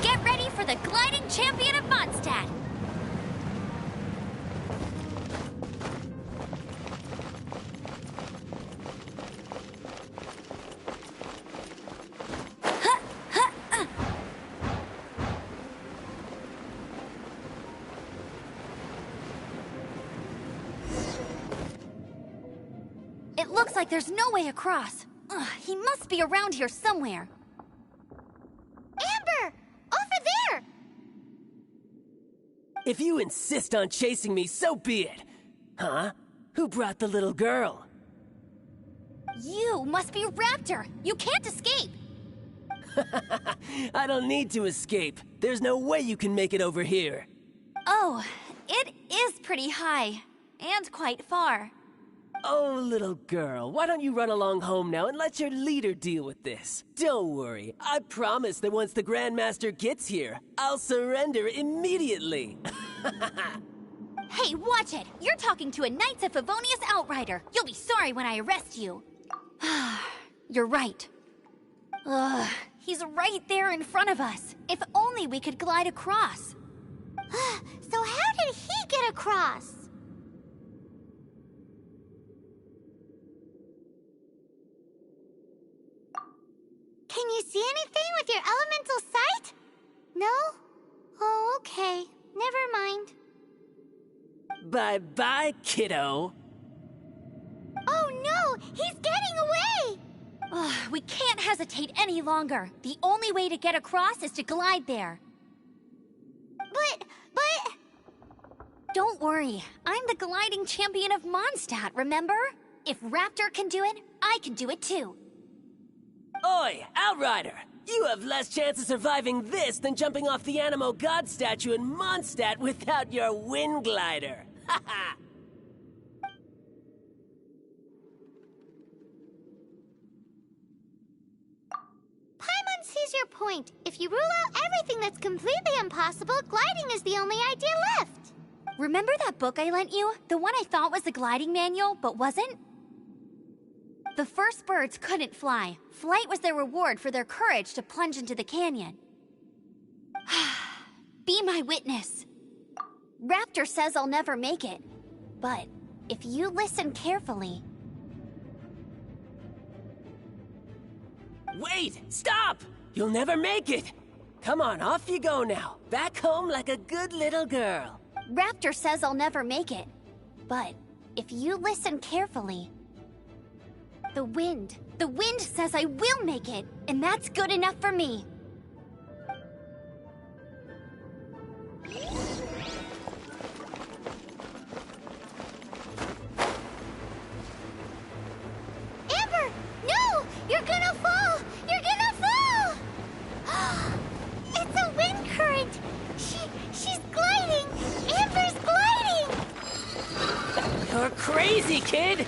Speaker 10: Get ready for the gliding champion of Mondstadt! It looks like there's no way across. Ugh, he must be around here somewhere.
Speaker 1: Amber! Over there!
Speaker 12: If you insist on chasing me, so be it. Huh? Who brought the little girl?
Speaker 10: You must be Raptor! You can't escape!
Speaker 12: I don't need to escape. There's no way you can make it over here.
Speaker 10: Oh, it is pretty high. And quite far.
Speaker 12: Oh, little girl, why don't you run along home now and let your leader deal with this? Don't worry, I promise that once the Grandmaster gets here, I'll surrender immediately.
Speaker 10: Hey, watch it! You're talking to a Knights of Favonius outrider. You'll be sorry when I arrest you. You're right. Ugh, he's right there in front of us. If only we could glide across.
Speaker 1: So how did he get across? Can you see anything with your elemental sight? No? Oh, okay. Never mind.
Speaker 12: Bye-bye, kiddo.
Speaker 1: Oh no! He's getting away!
Speaker 10: Ugh, we can't hesitate any longer. The only way to get across is to glide there.
Speaker 1: But...
Speaker 10: Don't worry. I'm the gliding champion of Mondstadt, remember? If Raptor can do it, I can do it too.
Speaker 12: Oi, Outrider! You have less chance of surviving this than jumping off the Animo God statue in Mondstadt without your wind glider. Haha!
Speaker 1: Paimon sees your point. If you rule out everything that's completely impossible, gliding is the only idea left.
Speaker 10: Remember that book I lent you? The one I thought was the gliding manual, but wasn't? The first birds couldn't fly. Flight was their reward for their courage to plunge into the canyon. Be my witness. Raptor says I'll never make it. But if you listen carefully...
Speaker 12: Wait! Stop! You'll never make it! Come on, off you go now. Back home like a good little girl.
Speaker 10: Raptor says I'll never make it. But if you listen carefully, the wind says I will make it, and that's good enough for me.
Speaker 1: Amber, no! You're gonna fall! You're gonna fall! It's a wind current! She's gliding! Amber's gliding!
Speaker 12: You're crazy, kid!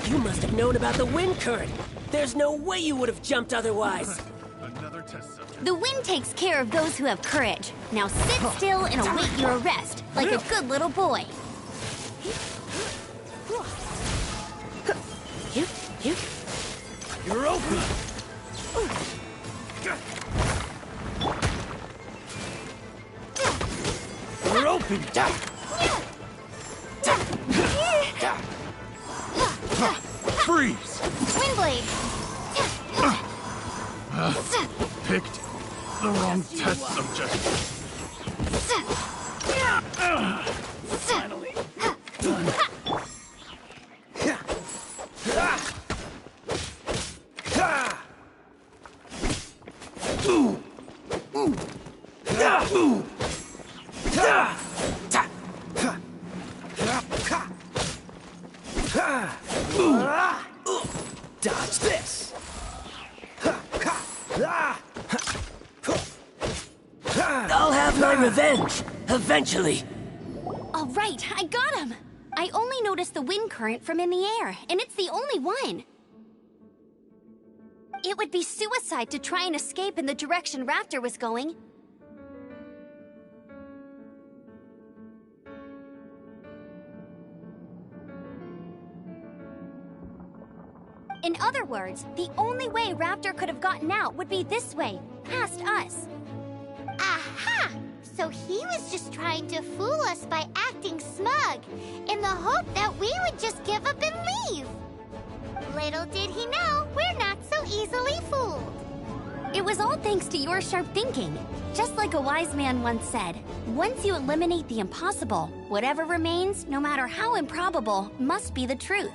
Speaker 12: You must have known about the wind current. There's no way you would have jumped otherwise.
Speaker 2: Another test subject.
Speaker 10: The wind takes care of those who have courage. Now sit still and await your arrest, like a good little boy.
Speaker 11: You're open! You're open!
Speaker 2: Freeze!
Speaker 10: Windblade!
Speaker 2: Picked the wrong test subject.
Speaker 12: Finally.
Speaker 11: Dodge this!
Speaker 12: I'll have my revenge, eventually.
Speaker 10: All right, I got him! I only noticed the wind current from in the air, and it's the only one. It would be suicide to try and escape in the direction Raptor was going. In other words, the only way Raptor could have gotten out would be this way, past us.
Speaker 1: Aha! So he was just trying to fool us by acting smug, in the hope that we would just give up and leave. Little did he know, we're not so easily fooled.
Speaker 10: It was all thanks to your sharp thinking. Just like a wise man once said, once you eliminate the impossible, whatever remains, no matter how improbable, must be the truth.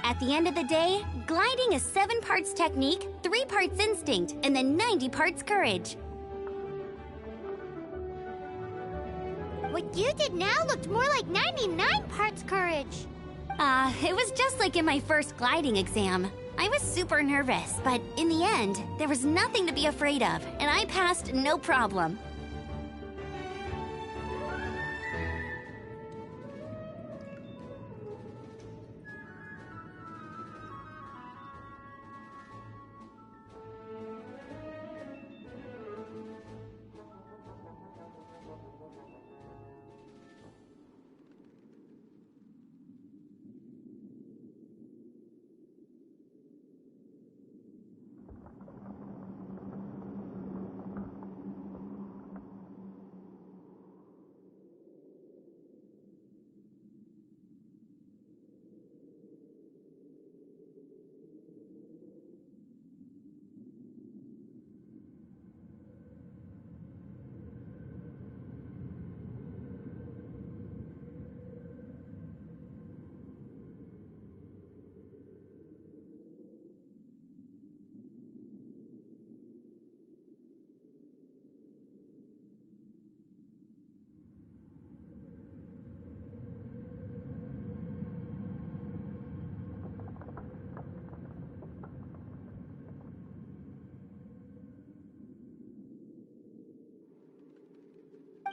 Speaker 10: At the end of the day, gliding is 7 parts technique, 3 parts instinct, and then 90 parts courage.
Speaker 1: What you did now looked more like 99 parts courage.
Speaker 10: It was just like in my first gliding exam. I was super nervous, but in the end, there was nothing to be afraid of, and I passed no problem.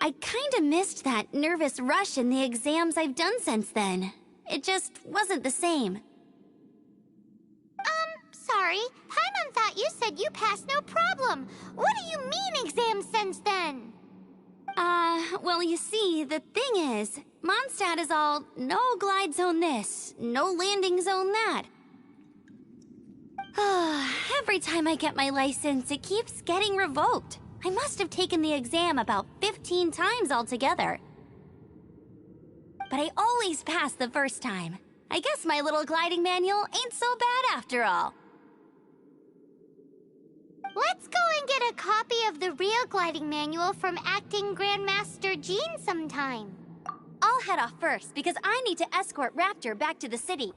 Speaker 10: I kinda missed that nervous rush in the exams I've done since then. It just wasn't the same.
Speaker 1: Sorry. Paimon thought you said you passed no problem. What do you mean exams since then?
Speaker 10: Well, you see, the thing is, Mondstadt is all, no glide zone this, no landing zone that. Every time I get my license, it keeps getting revoked. I must have taken the exam about 15 times altogether. But I always pass the first time. I guess my little gliding manual ain't so bad after all.
Speaker 1: What's going can get a copy of the real gliding manual from acting Grandmaster Jean sometime.
Speaker 10: I'll head off first because I need to escort Raptor back to the city.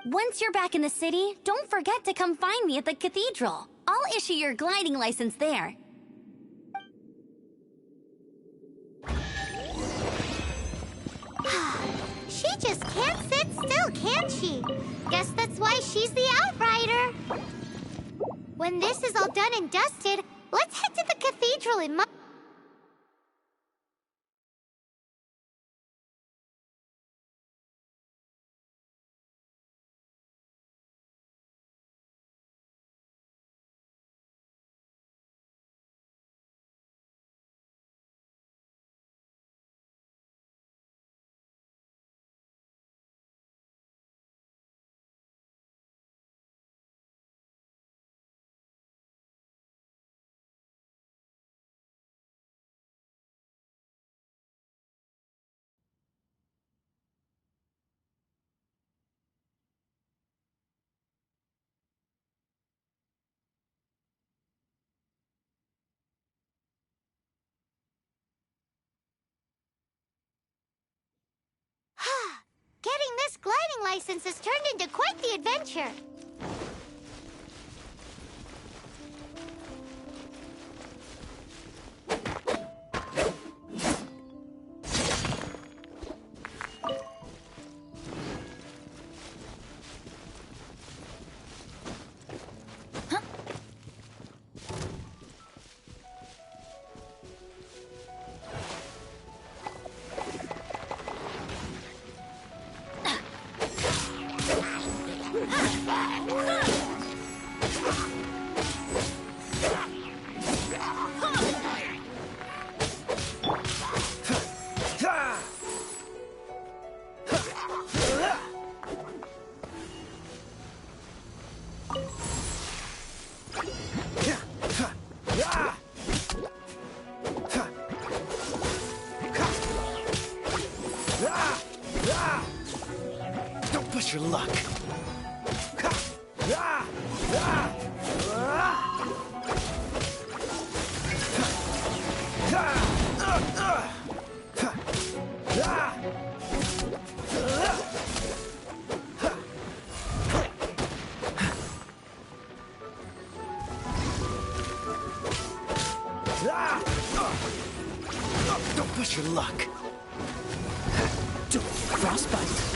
Speaker 10: Once you're back in the city, don't forget to come find me at the cathedral. I'll issue your gliding license there.
Speaker 1: She just can't sit still, can she? Guess that's why she's the Outrider. When this is all done and dusted, let's head to the cathedral in Getting this gliding license has turned into quite the adventure.
Speaker 11: Don't push your luck. Don't push your luck. Don't frostbite.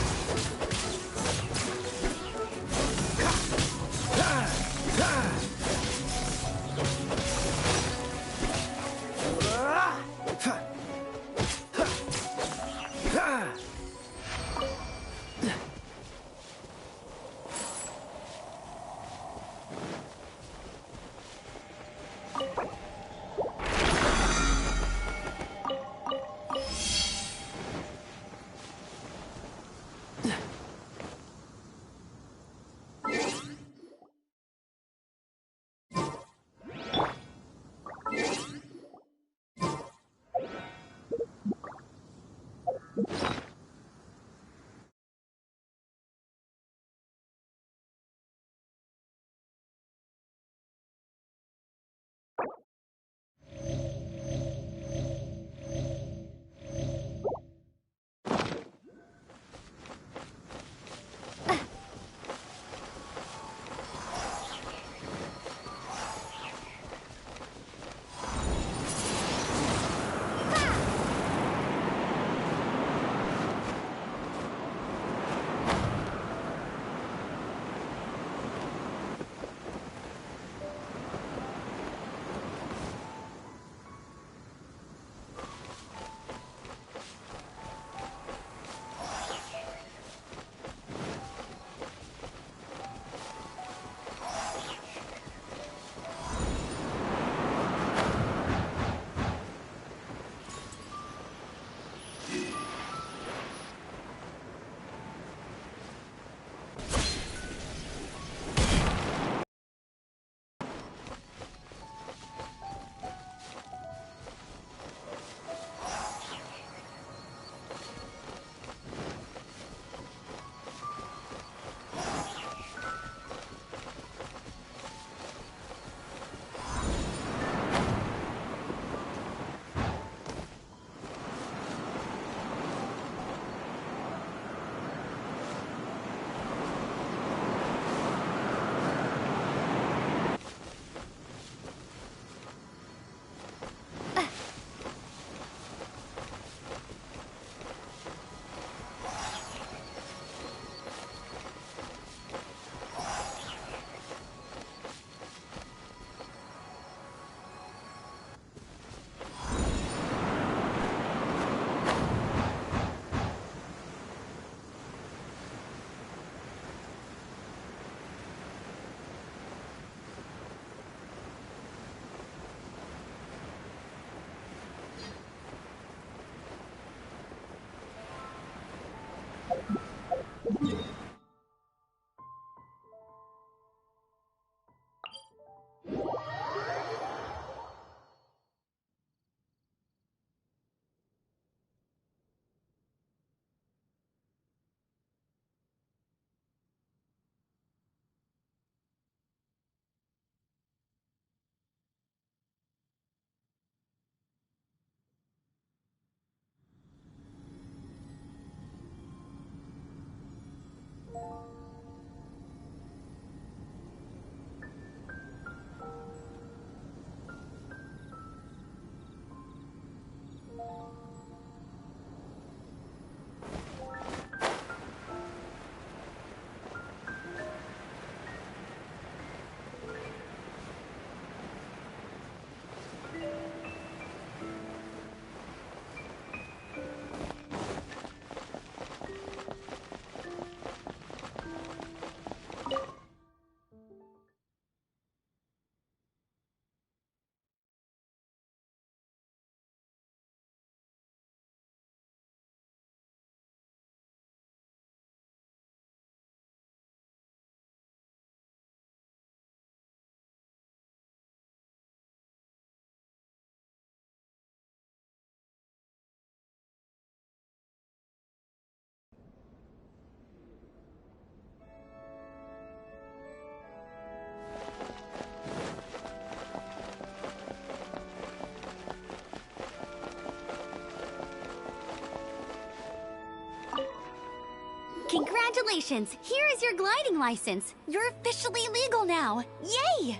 Speaker 10: Congratulations! Here is your gliding license. You're officially legal now. Yay!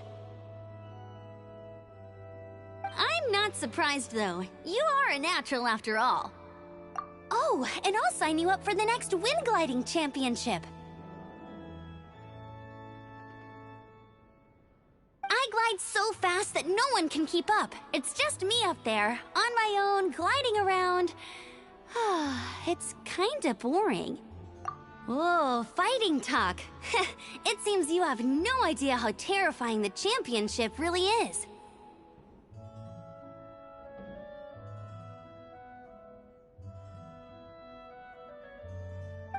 Speaker 10: I'm not surprised, though. You are a natural after all. Oh, and I'll sign you up for the next wind gliding championship. I glide so fast that no one can keep up. It's just me up there, on my own, gliding around. It's kinda boring. Whoa, fighting talk. It seems you have no idea how terrifying the championship really is.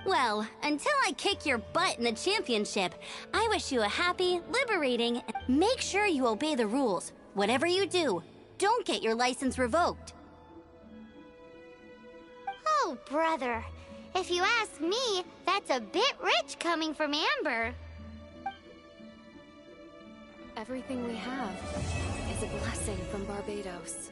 Speaker 10: Well, until I kick your butt in the championship, I wish you a happy, liberating, make sure you obey the rules. Whatever you do, don't get your license revoked.
Speaker 1: Oh, brother. If you ask me, that's a bit rich coming from Amber.
Speaker 4: Everything we have is a blessing from Barbados.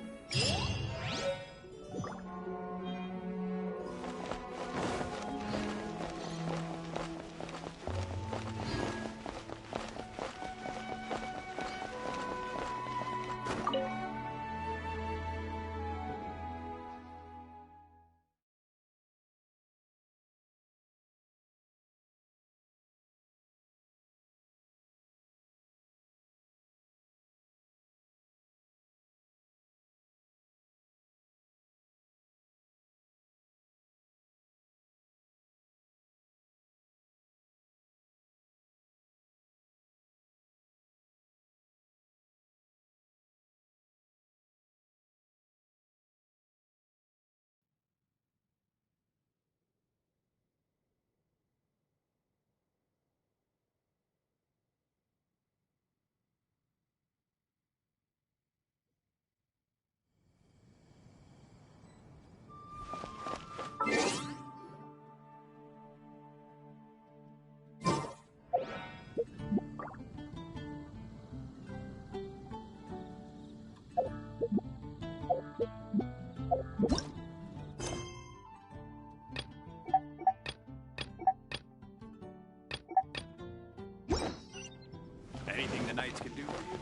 Speaker 9: Anything the knights can do for you?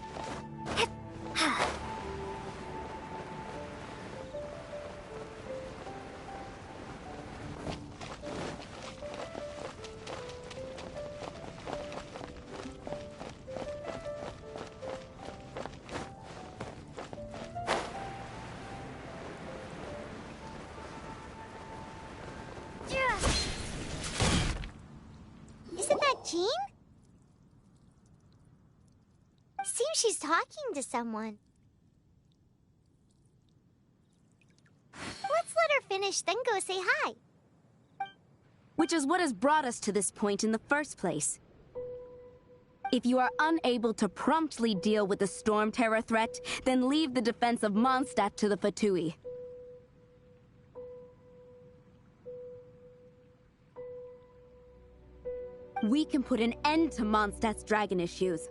Speaker 1: Isn't that Jean? Seems she's talking to someone. Let's let her finish, then go say hi.
Speaker 13: Which is what has brought us to this point in the first place. If you are unable to promptly deal with the storm terror threat, then leave the defense of Mondstadt to the Fatui. We can put an end to Mondstadt's dragon issues.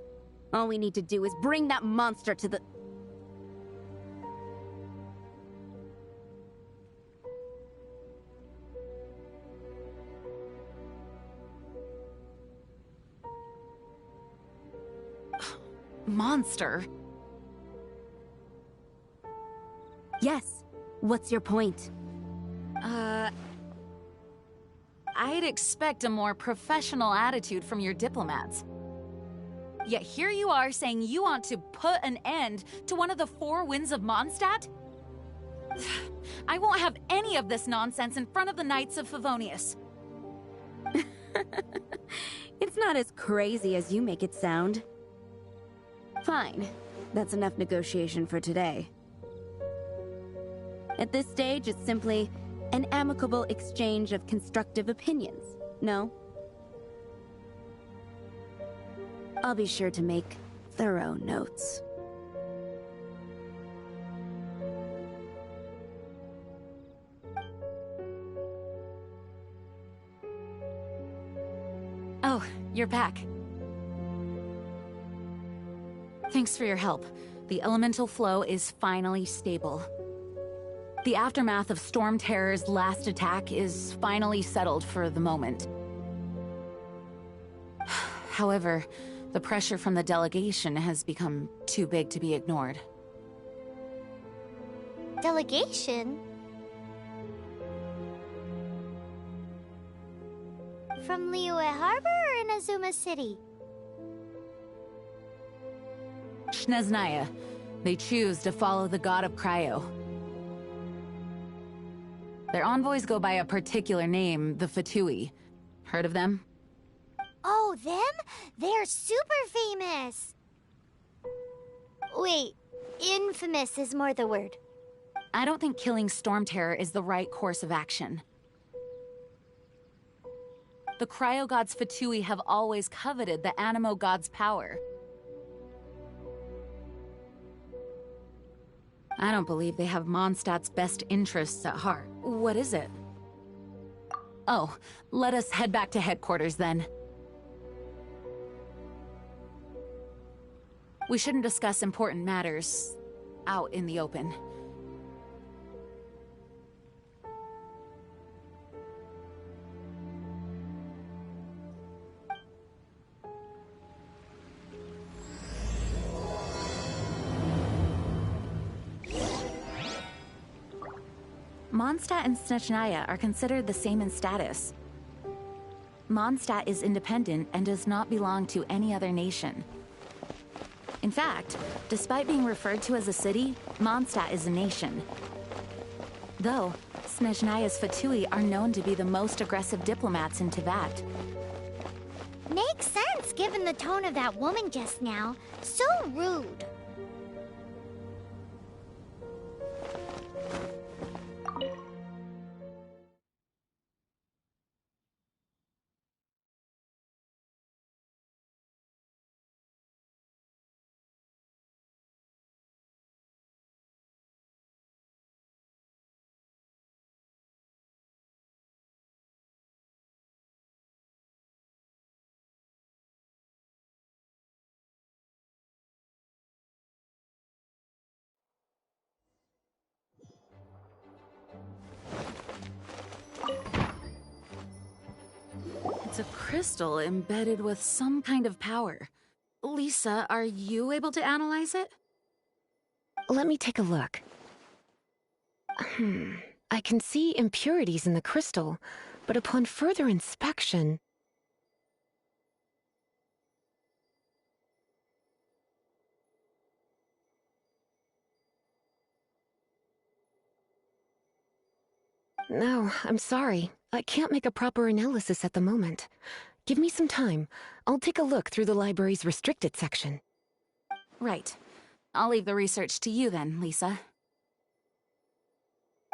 Speaker 13: All we need to do is bring that monster to the...
Speaker 14: Monster?
Speaker 13: Yes. What's your point?
Speaker 14: I'd expect a more professional attitude from your diplomats. Yet here you are saying you want to put an end to one of the four winds of Mondstadt? I won't have any of this nonsense in front of the Knights of Favonius.
Speaker 13: It's not as crazy as you make it sound. Fine. That's enough negotiation for today. At this stage, it's simply an amicable exchange of constructive opinions, no? I'll be sure to make thorough notes.
Speaker 14: Oh, you're back. Thanks for your help. The elemental flow is finally stable. The aftermath of Storm Terror's last attack is finally settled for the moment. However, the pressure from the delegation has become too big to be ignored.
Speaker 1: Delegation? From Liyue Harbor or Inazuma City?
Speaker 14: Snezhnaya. They choose to follow the god of Cryo. Their envoys go by a particular name, the Fatui. Heard of them?
Speaker 1: Oh, them? They're super famous! Wait, infamous is more the word.
Speaker 14: I don't think killing Storm Terror is the right course of action. The Cryo God's Fatui have always coveted the Animo God's power. I don't believe they have Mondstadt's best interests at heart. What is it? Oh, let us head back to headquarters then. We shouldn't discuss important matters out in the open. Mondstadt and Snezhnaya are considered the same in status. Mondstadt is independent and does not belong to any other nation. In fact, despite being referred to as a city, Mondstadt is a nation. Though, Snezhnaya's Fatui are known to be the most aggressive diplomats in Teyvat.
Speaker 1: Makes sense given the tone of that woman just now. So rude.
Speaker 14: It's a crystal embedded with some kind of power. Lisa, are you able to analyze it?
Speaker 15: Let me take a look. I can see impurities in the crystal, but upon further inspection... No, I'm sorry. I can't make a proper analysis at the moment. Give me some time. I'll take a look through the library's restricted section.
Speaker 14: Right. I'll leave the research to you then, Lisa.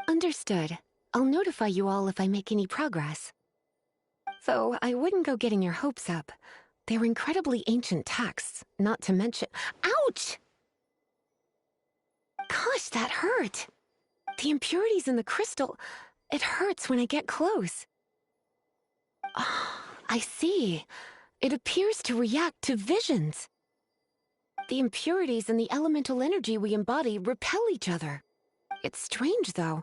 Speaker 15: Understood. I'll notify you all if I make any progress. Though I wouldn't go getting your hopes up. They're incredibly ancient texts, not to mention— Ouch! Gosh, that hurt! The impurities in the crystal— it hurts when I get close. I see. It appears to react to visions. The impurities and the elemental energy we embody repel each other. It's strange, though.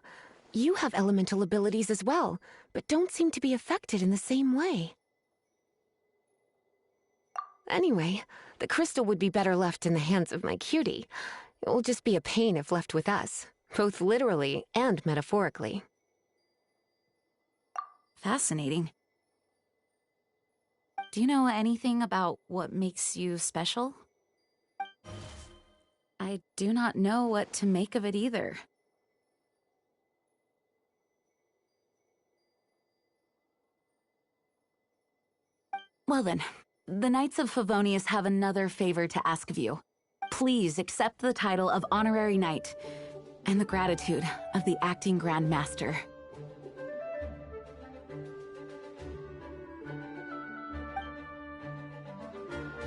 Speaker 15: You have elemental abilities as well, but don't seem to be affected in the same way. Anyway, the crystal would be better left in the hands of my cutie. It will just be a pain if left with us, both literally and metaphorically.
Speaker 14: Fascinating. Do you know anything about what makes you special? I do not know what to make of it either. Well then, the Knights of Favonius have another favor to ask of you. Please accept the title of Honorary Knight and the gratitude of the Acting Grand Master.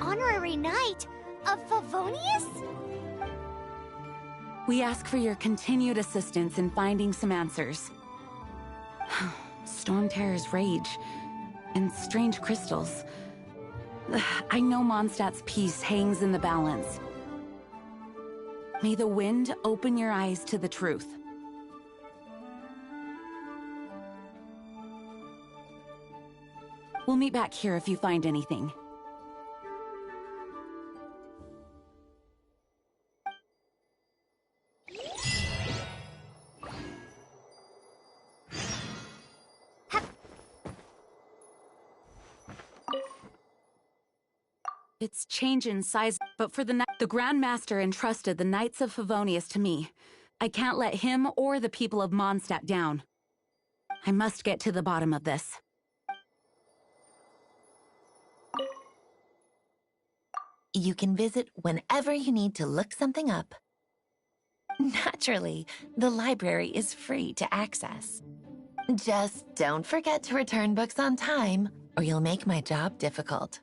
Speaker 1: Honorary Knight of Favonius?
Speaker 14: We ask for your continued assistance in finding some answers. Storm Terror's rage and strange crystals. I know Mondstadt's peace hangs in the balance. May the wind open your eyes to the truth. We'll meet back here if you find anything. Its change in size, but for the Grand Master entrusted the Knights of Favonius to me. I can't let him or the people of Mondstadt down. I must get to the bottom of this.
Speaker 16: You can visit whenever you need to look something up. Naturally, the library is free to access. Just don't forget to return books on time, or you'll make my job difficult.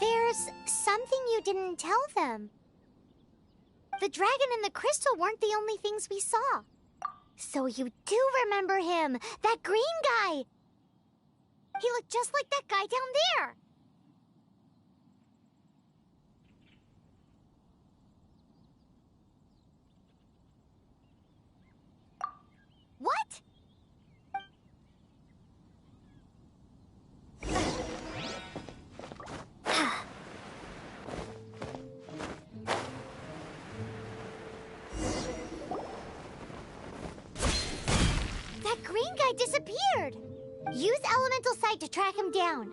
Speaker 1: There's something you didn't tell them. The dragon and the crystal weren't the only things we saw. So you do remember him, that green guy. He looked just like that guy down there. What? That green guy disappeared. Use elemental sight to track him down.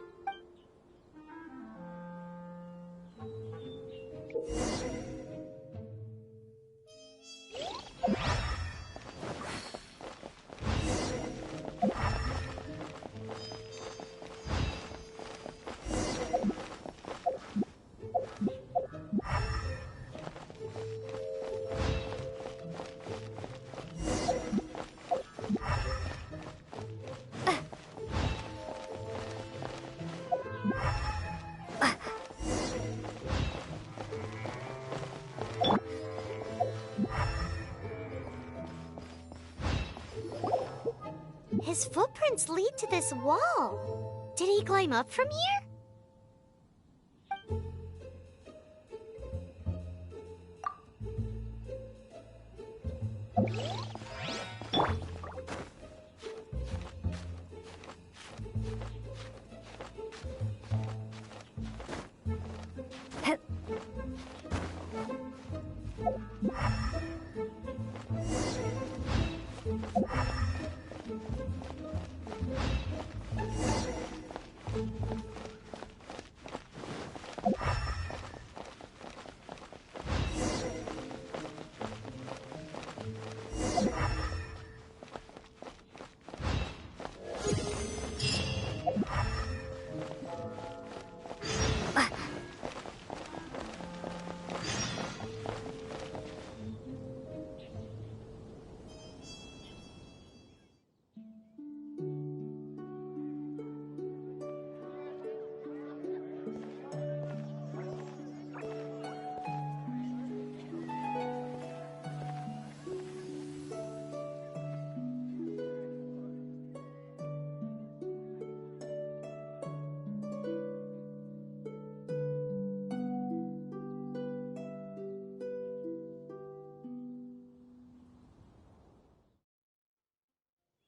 Speaker 1: His footprints lead to this wall. Did he climb up from here?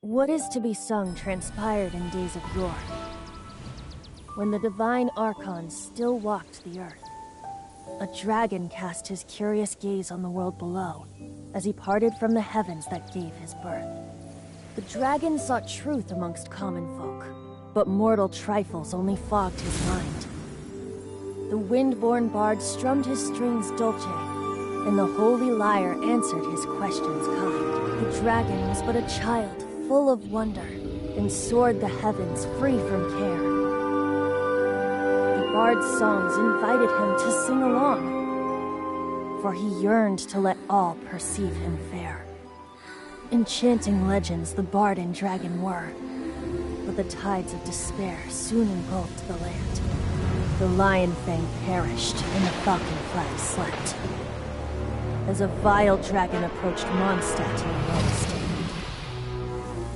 Speaker 17: What is to be sung transpired in days of yore, when the divine archons still walked the earth. A dragon cast his curious gaze on the world below, as he parted from the heavens that gave his birth. The dragon sought truth amongst common folk, but mortal trifles only fogged his mind. The wind-born bard strummed his strings dolce, and the holy lyre answered his questions kind. The dragon was but a child, full of wonder, and soared the heavens free from care. The bard's songs invited him to sing along, for he yearned to let all perceive him fair. Enchanting legends the bard and dragon were, but the tides of despair soon engulfed the land. The lion fang perished, and the falcon flag slept, as a vile dragon approached Mondstadt in a lone stand.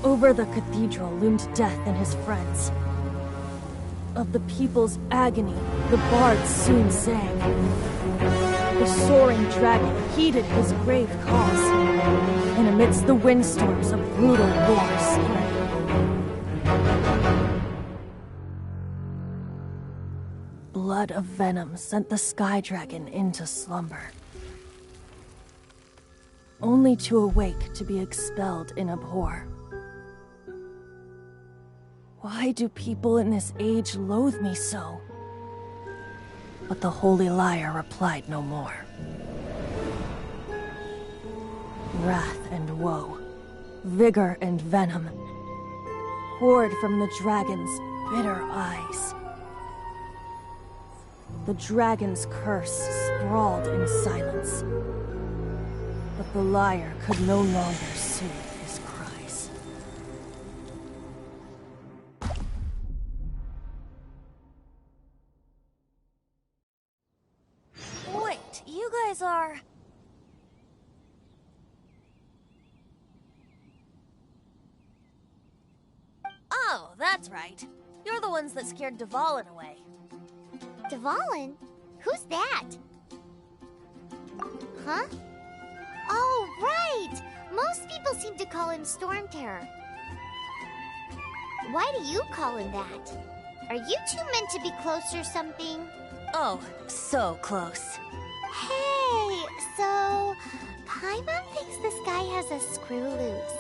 Speaker 17: Over the cathedral loomed death and his friends. Of the people's agony, the bard soon sang. The soaring dragon heeded his grave calls, and amidst the windstorms a brutal war spread. Blood of venom sent the sky dragon into slumber, only to awake to be expelled in abhor. Why do people in this age loathe me so? But the holy lyre replied no more. Wrath and woe, vigor and venom, poured from the dragon's bitter eyes. The dragon's curse sprawled in silence, but the lyre could no longer soothe his cries.
Speaker 1: Wait, you guys are...
Speaker 17: Oh, that's right. You're the ones that scared Dvalin away.
Speaker 1: Dvalin? Who's that? Huh? Oh, right! Most people seem to call him Storm Terror. Why do you call him that? Are you two meant to be close or something?
Speaker 17: Oh, so close.
Speaker 1: Hey, so... Paimon thinks this guy has a screw loose.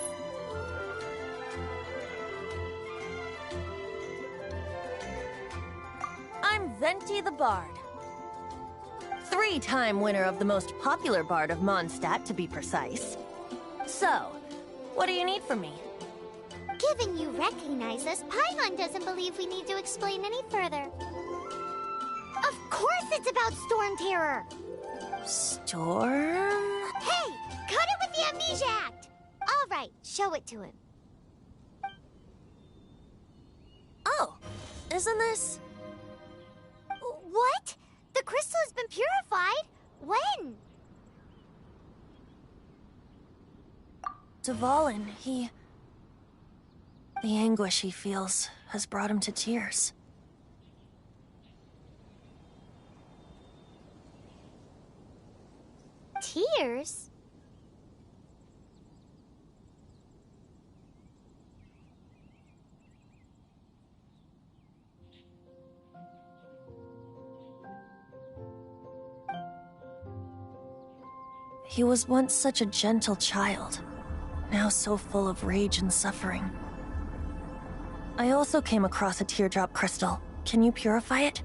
Speaker 17: I'm Venti the Bard. 3-time winner of the most popular bard of Mondstadt, to be precise. So, what do you need from me?
Speaker 1: Given you recognize us, Paimon doesn't believe we need to explain any further. Of course it's about Storm Terror!
Speaker 17: Storm?
Speaker 1: Hey! Cut it with the Amnesia Act! Alright, show it to him.
Speaker 17: Oh, isn't this...
Speaker 1: What? The crystal has been purified? When?
Speaker 17: Dvalin, the anguish he feels has brought him to tears.
Speaker 1: Tears?
Speaker 17: He was once such a gentle child, now so full of rage and suffering. I also came across a teardrop crystal. Can you purify it?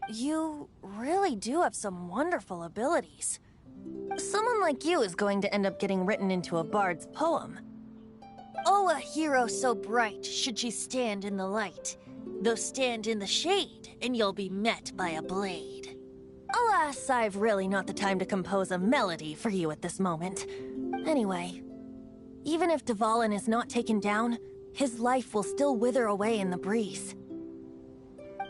Speaker 17: You really do have some wonderful abilities. Someone like you is going to end up getting written into a bard's poem. Oh, a hero so bright should she stand in the light, though stand in the shade, and you'll be met by a blade. Alas, I've really not the time to compose a melody for you at this moment. Anyway, even if Dvalin is not taken down, his life will still wither away in the breeze.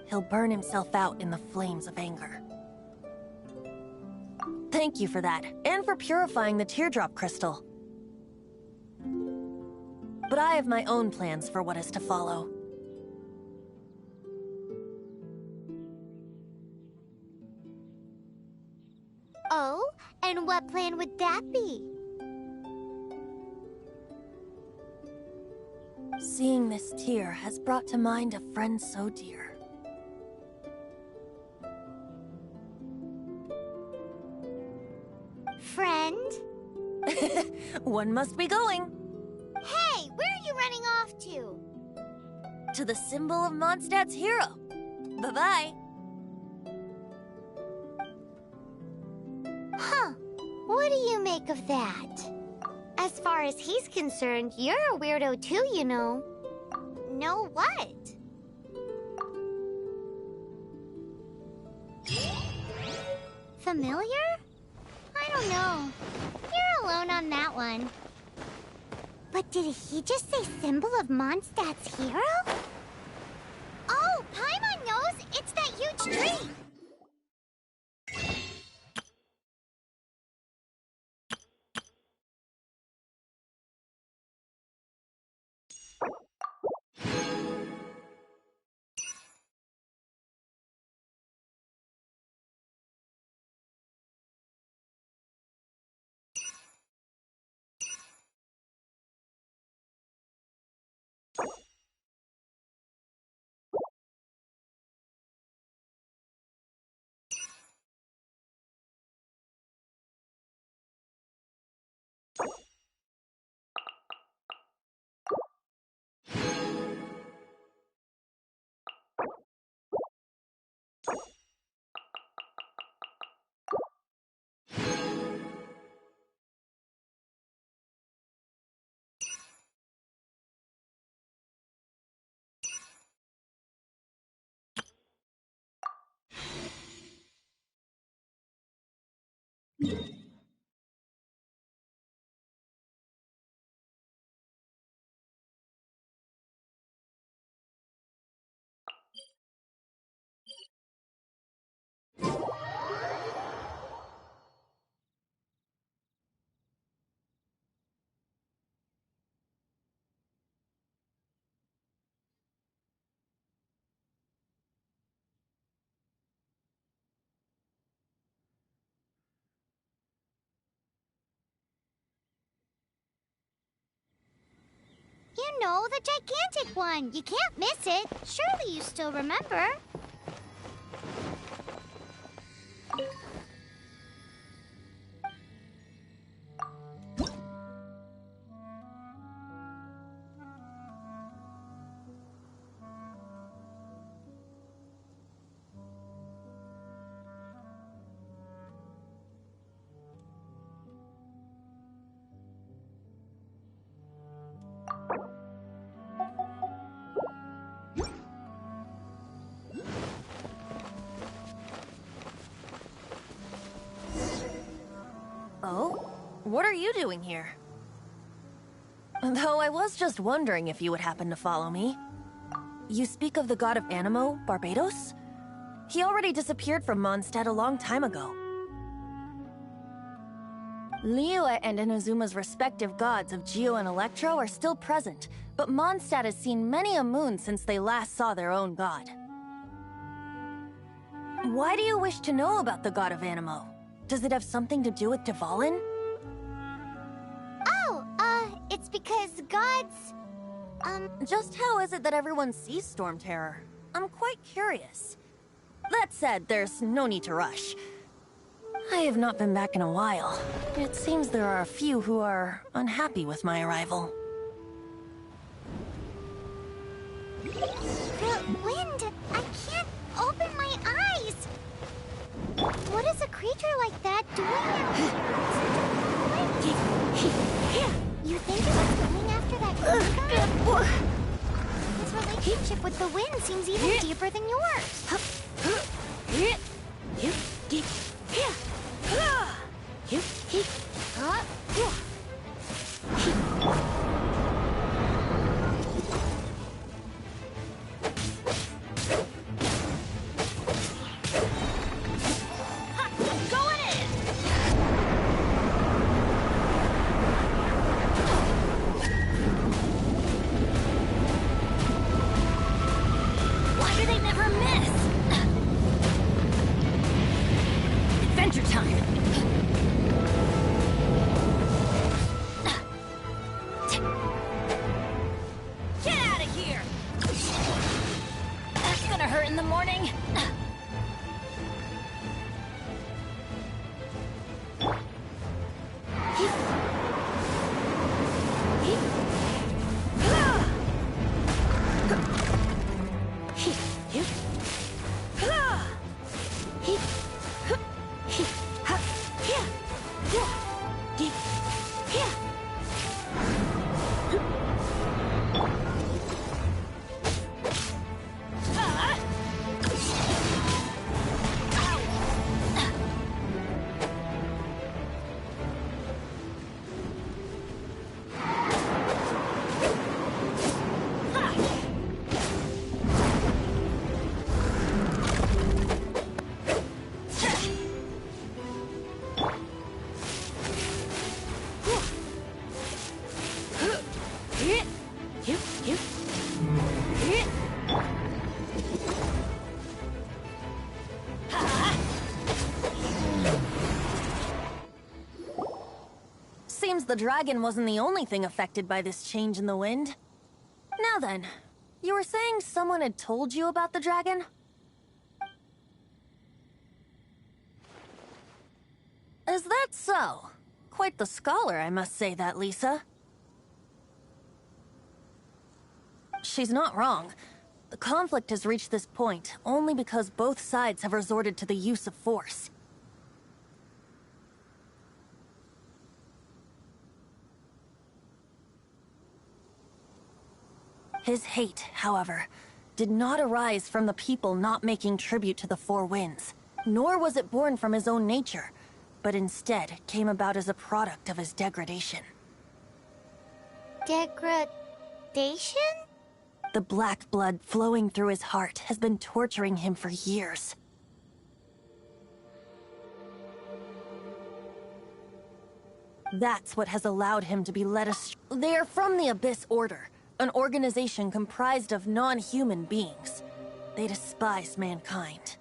Speaker 17: He'll burn himself out in the flames of anger. Thank you for that, and for purifying the teardrop crystal. But I have my own plans for what is to follow.
Speaker 1: Oh, and what plan would that be?
Speaker 17: Seeing this tear has brought to mind a friend so dear.
Speaker 1: Friend?
Speaker 17: One must be going.
Speaker 1: Hey, where are you running off to?
Speaker 17: To the symbol of Mondstadt's hero. Bye-bye.
Speaker 1: Huh. What do you make of that? As far as he's concerned, you're a weirdo too, you know. Know what? Familiar? I don't know. You're alone on that one. But did he just say symbol of Mondstadt's hero? Oh, Paimon knows! It's that huge tree! You know, the gigantic one! You can't miss it! Surely you still remember!
Speaker 17: Oh? What are you doing here? Though I was just wondering if you would happen to follow me. You speak of the god of Animo, Barbados? He already disappeared from Mondstadt a long time ago. Liyue and Inazuma's respective gods of Geo and Electro are still present, but Mondstadt has seen many a moon since they last saw their own god. Why do you wish to know about the god of Animo? Does it have something to do with Dvalin?
Speaker 1: Oh, it's because gods...
Speaker 17: Just how is it that everyone sees Storm Terror? I'm quite curious. That said, there's no need to rush. I have not been back in a while. It seems there are a few who are unhappy with my arrival.
Speaker 1: The wind! I can't open my eyes! What is a creature like that doing here? You think it was coming after that guy? His relationship with the wind seems even deeper than yours.
Speaker 13: Why do they never miss? Adventure time!
Speaker 14: gonna hurt in the morning.
Speaker 17: Seems the dragon wasn't the only thing affected by this change in the wind. Now then, you were saying someone had told you about the dragon? Is that so? Quite the scholar, I must say that, Lisa. She's not wrong. The conflict has reached this point only because both sides have resorted to the use of force. His hate, however, did not arise from the people not making tribute to the Four Winds, nor was it born from his own nature, but instead came about as a product of his degradation.
Speaker 1: Degradation?
Speaker 17: The black blood flowing through his heart has been torturing him for years. That's what has allowed him to be led astray. They are from the Abyss Order, an organization comprised of non-human beings. They despise mankind.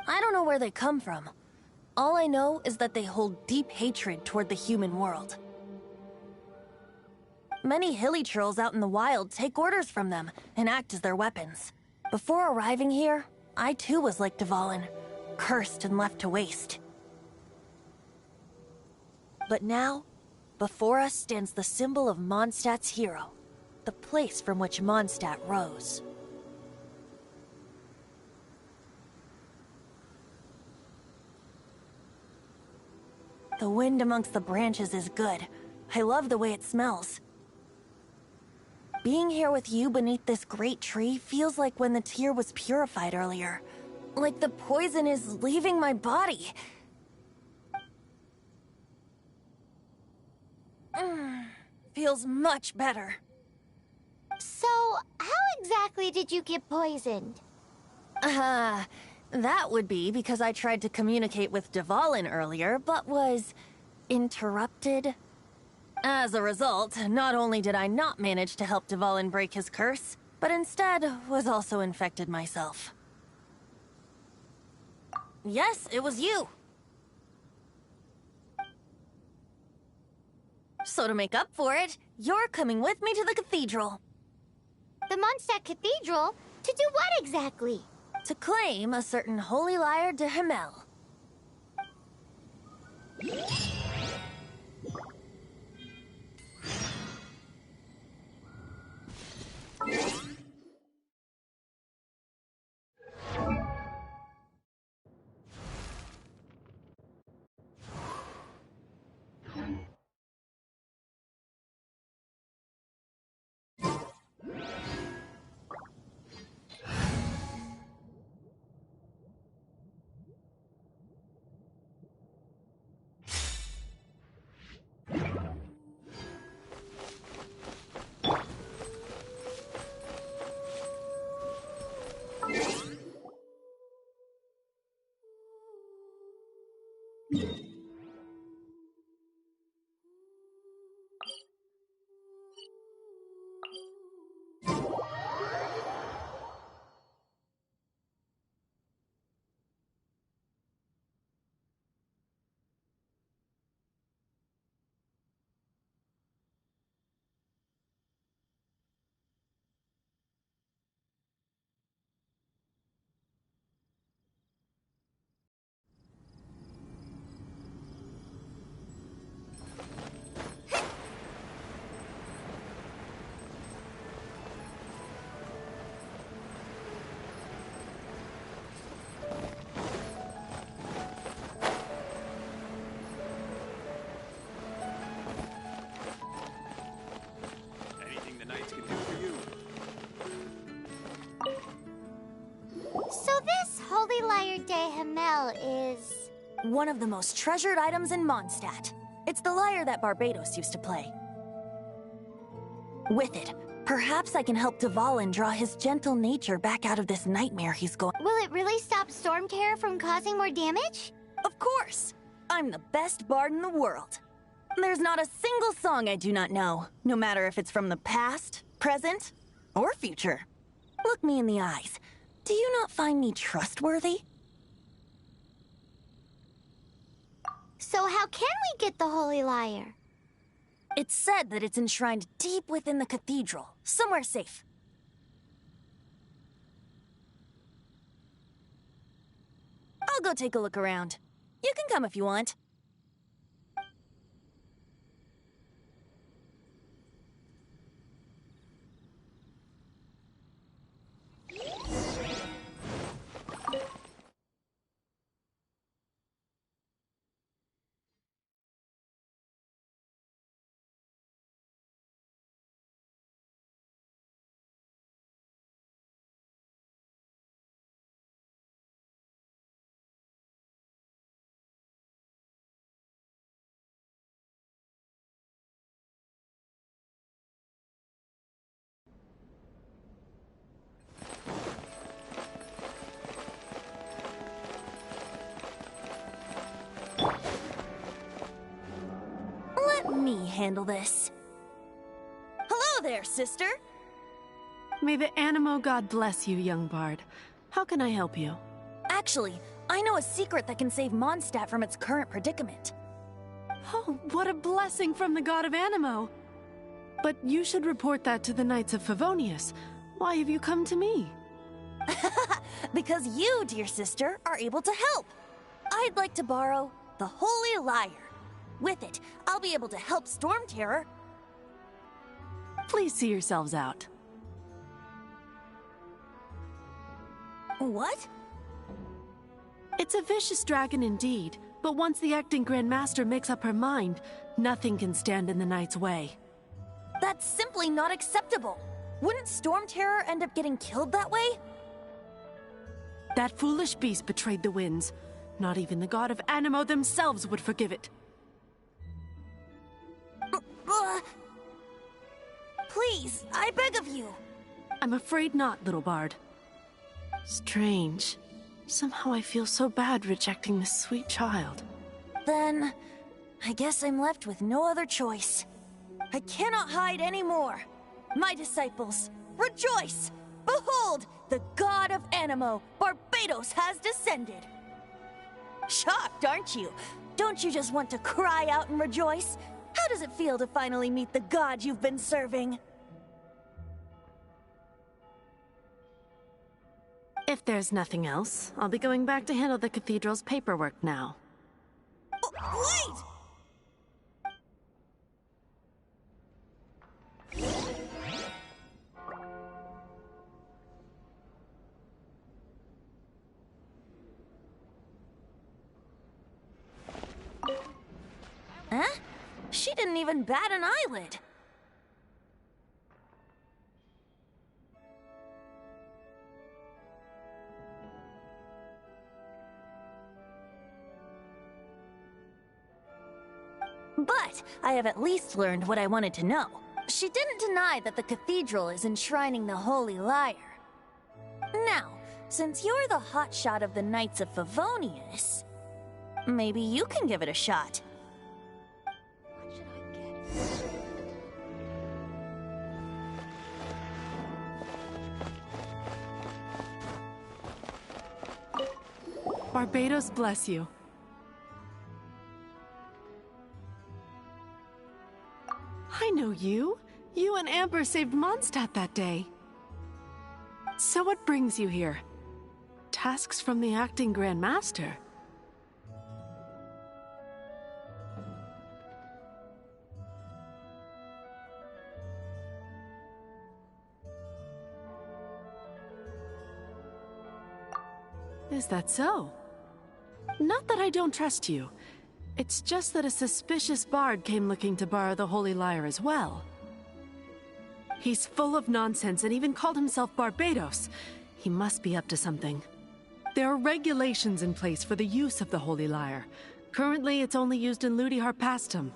Speaker 17: I don't know where they come from. All I know is that they hold deep hatred toward the human world. Many hilly trolls out in the wild take orders from them and act as their weapons. Before arriving here, I too was like Dvalin, cursed and left to waste. But now, before us stands the symbol of Mondstadt's hero, the place from which Mondstadt rose. The wind amongst the branches is good. I love the way it smells. Being here with you beneath this great tree feels like when the tear was purified earlier. Like the poison is leaving my body. Feels much better.
Speaker 1: So, how exactly did you get poisoned?
Speaker 17: That would be because I tried to communicate with Dvalin earlier, but was interrupted. As a result, not only did I not manage to help Dvalin break his curse, but instead was also infected myself. Yes, it was you. So to make up for it, you're coming with me to the cathedral.
Speaker 1: The Mondstadt Cathedral? To do what exactly?
Speaker 17: To claim a certain holy lyre de Himmel.
Speaker 1: Holy Lyre de Himmel is...
Speaker 17: one of the most treasured items in Mondstadt. It's the lyre that Barbados used to play. With it, perhaps I can help Dvalin draw his gentle nature back out of this nightmare he's going.
Speaker 1: Will it really stop Storm Terror from causing more damage?
Speaker 17: Of course! I'm the best bard in the world. There's not a single song I do not know, no matter if it's from the past, present, or future. Look me in the eyes. Do you not find me trustworthy?
Speaker 1: So how can we get the Holy Lyre?
Speaker 17: It's said that it's enshrined deep within the cathedral, somewhere safe. I'll go take a look around. You can come if you want. Let me handle this. Hello there, sister.
Speaker 18: May the Animo God bless you, young bard. How can I help you?
Speaker 17: Actually, I know a secret that can save Mondstadt from its current predicament.
Speaker 18: Oh, what a blessing from the god of Animo! But you should report that to the Knights of Favonius. Why have you come to me?
Speaker 17: Because you, dear sister, are able to help. I'd like to borrow the Holy Lyre. With it, I'll be able to help Storm Terror.
Speaker 18: Please see yourselves out.
Speaker 17: What?
Speaker 18: It's a vicious dragon indeed, but once the acting Grand Master makes up her mind, nothing can stand in the Knight's way.
Speaker 17: That's simply not acceptable. Wouldn't Storm Terror end up getting killed that way?
Speaker 18: That foolish beast betrayed the winds. Not even the god of Animo themselves would forgive it.
Speaker 17: Please, I beg of you.
Speaker 18: I'm afraid not, little bard. Strange. Somehow I feel so bad rejecting this sweet child.
Speaker 17: Then, I guess I'm left with no other choice. I cannot hide anymore. My disciples, rejoice! Behold, the god of Animo, Barbados, has descended. Shocked, aren't you? Don't you just want to cry out and rejoice? How does it feel to finally meet the god you've been serving?
Speaker 18: If there's nothing else, I'll be going back to handle the cathedral's paperwork now.
Speaker 17: Wait! Huh? She didn't even bat an eyelid. But I have at least learned what I wanted to know. She didn't deny that the cathedral is enshrining the Holy Lyre. Now, since you're the hotshot of the Knights of Favonius, maybe you can give it a shot. What should I get?
Speaker 18: Barbados bless you. I know you. You and Amber saved Mondstadt that day. So what brings you here? Tasks from the acting Grand Master? Is that so? Not that I don't trust you. It's just that a suspicious bard came looking to borrow the Holy Lyre as well. He's full of nonsense and even called himself Barbados. He must be up to something. There are regulations in place for the use of the Holy Lyre. Currently, it's only used in Ludi Harpastum.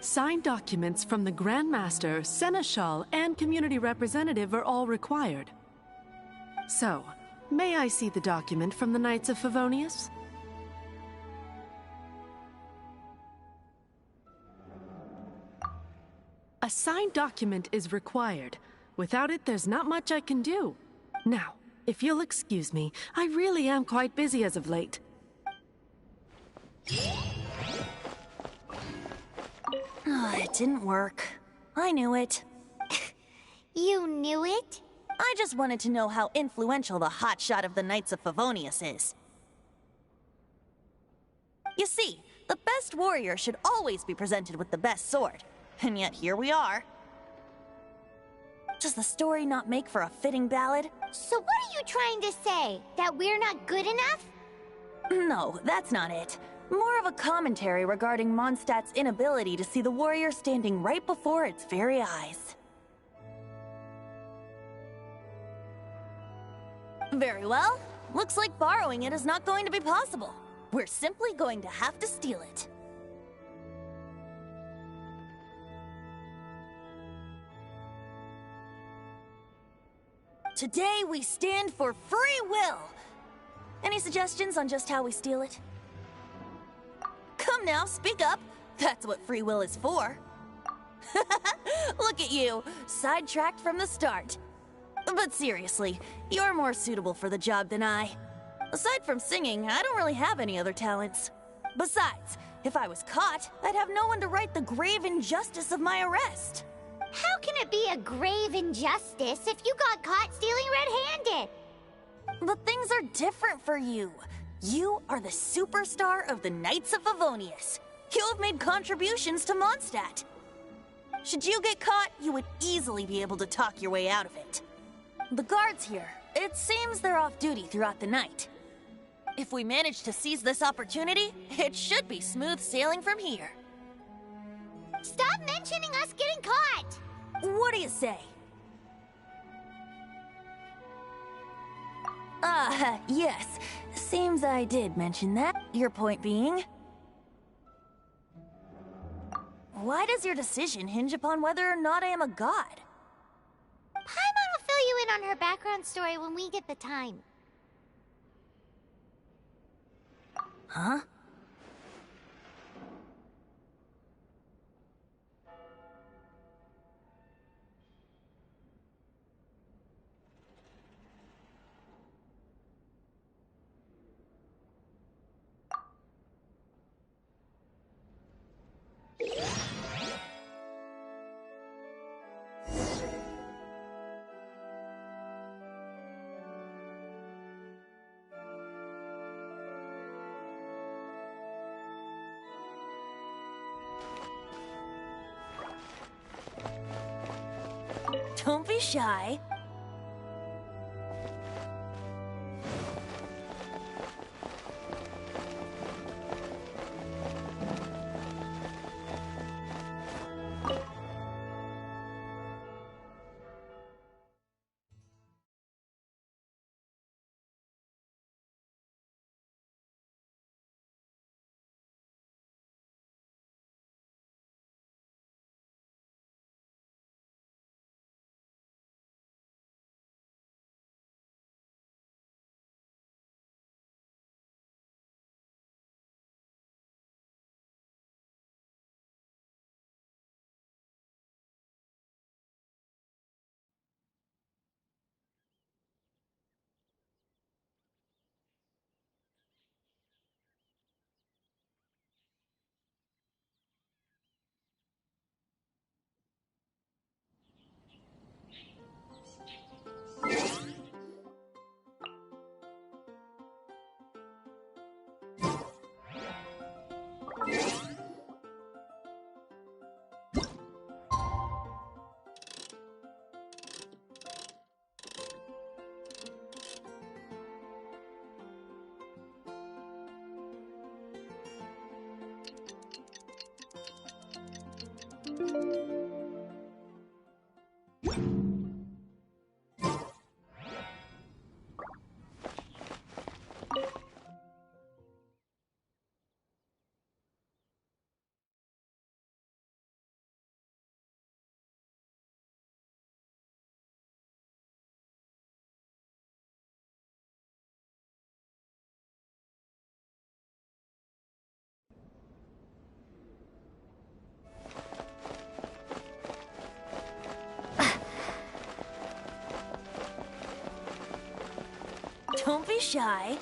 Speaker 18: Signed documents from the Grand Master, Seneschal, and Community Representative are all required. So, may I see the document from the Knights of Favonius? A signed document is required. Without it, there's not much I can do. Now, if you'll excuse me, I really am quite busy as of late.
Speaker 19: Oh, it didn't work. I knew it.
Speaker 1: You knew it?
Speaker 19: I just wanted to know how influential the hotshot of the Knights of Favonius is. You see, the best warrior should always be presented with the best sword. And yet here we are. Does the story not make for a fitting ballad?
Speaker 1: So what are you trying to say? That we're not good enough?
Speaker 19: No, that's not it. More of a commentary regarding Mondstadt's inability to see the warrior standing right before its very eyes. Very well. Looks like borrowing it is not going to be possible. We're simply going to have to steal it. Today we stand for free will. Any suggestions on just how we steal it? Come now, speak up. That's what free will is for. Look at you, sidetracked from the start. But seriously, you're more suitable for the job than I. Aside from singing, I don't really have any other talents. Besides, if I was caught, I'd have no one to right the grave injustice of my arrest.
Speaker 1: How can it be a grave injustice if you got caught stealing red-handed?
Speaker 19: But things are different for you. You are the superstar of the Knights of Favonius. You have made contributions to Mondstadt. Should you get caught, you would easily be able to talk your way out of it. The guards here, it seems they're off duty throughout the night. If we manage to seize this opportunity, it should be smooth sailing from here.
Speaker 1: Stop mentioning us getting caught!
Speaker 19: What do you say? Yes. Seems I did mention that. Your point being? Why does your decision hinge upon whether or not I am a god?
Speaker 1: Paimon will fill you in on her background story when we get the time.
Speaker 19: Huh? Don't be shy. be shy.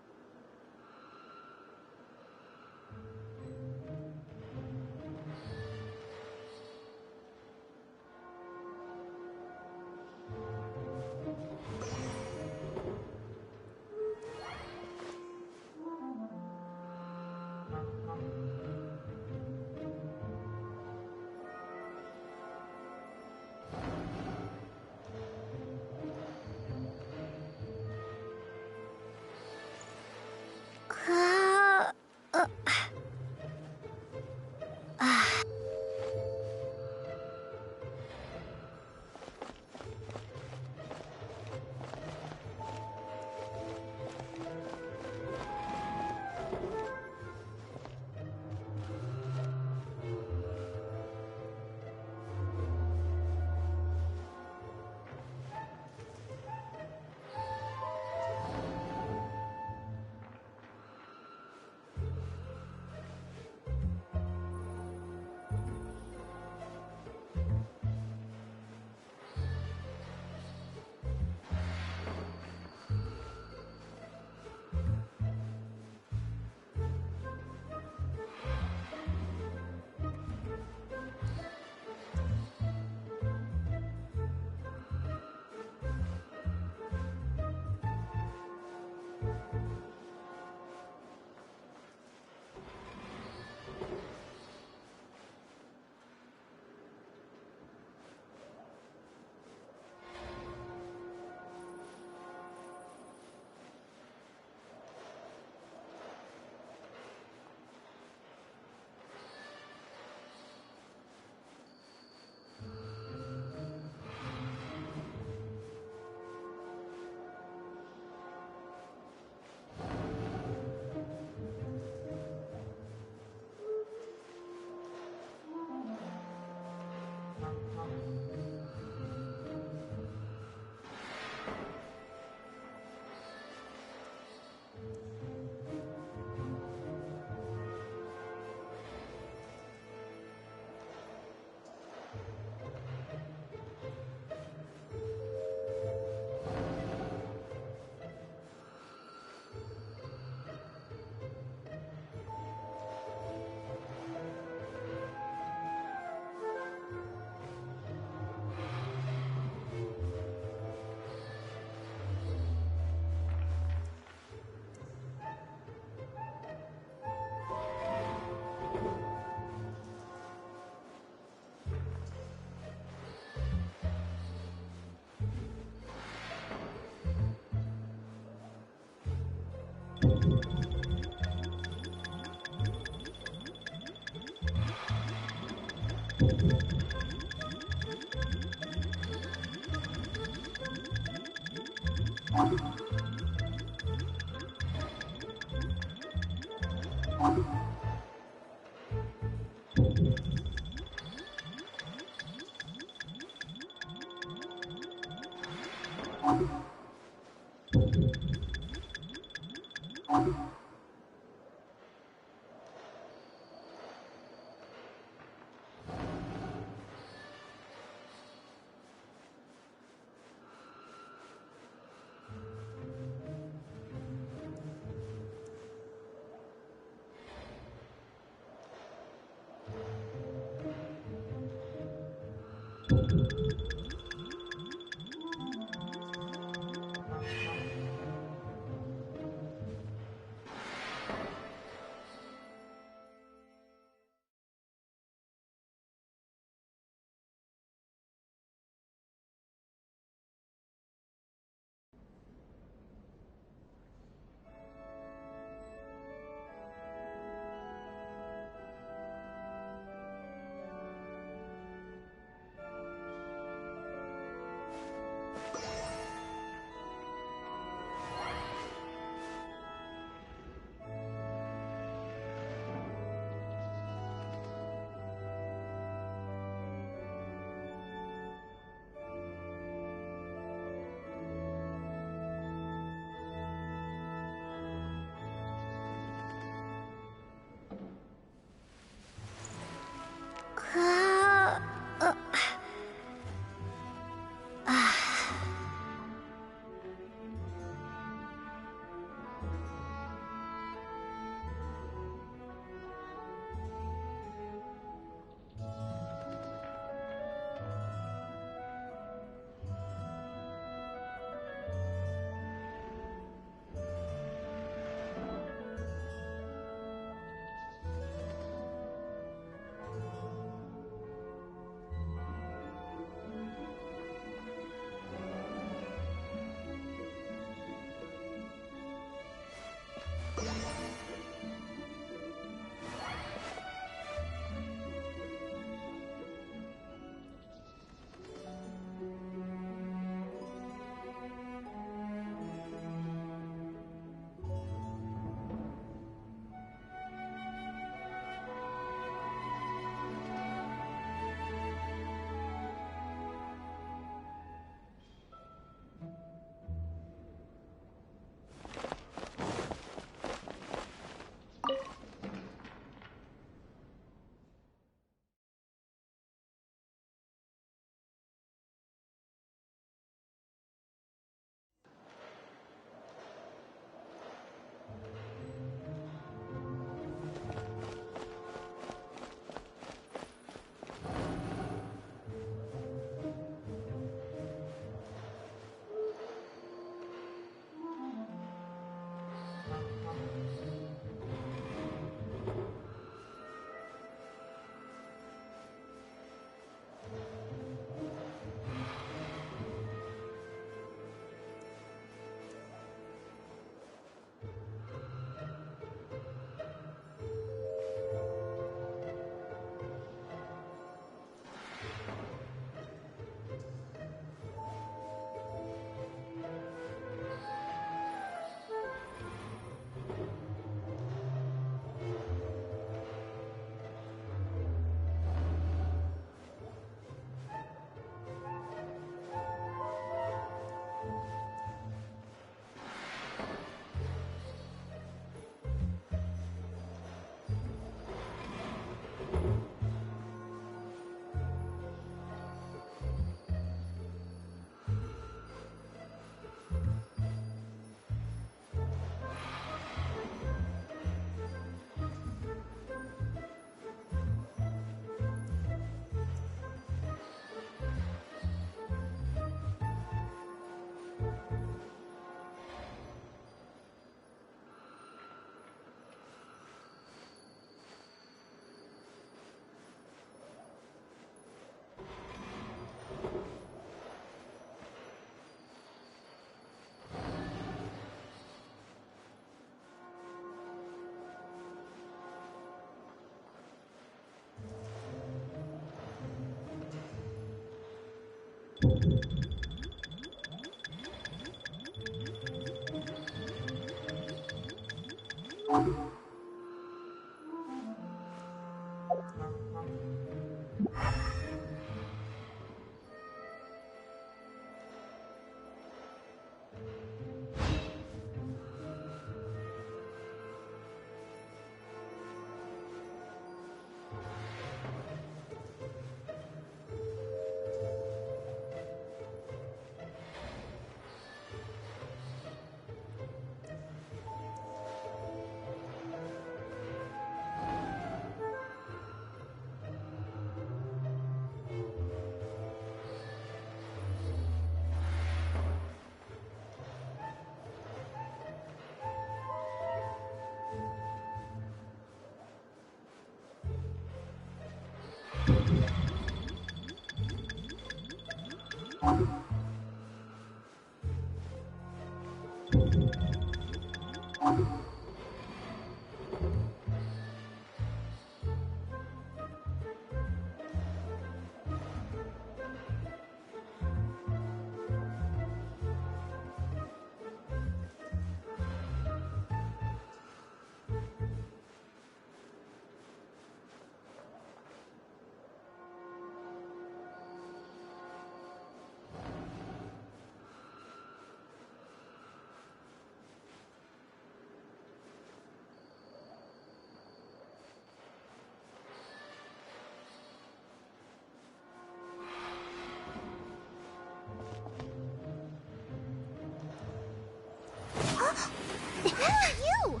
Speaker 1: Who are you?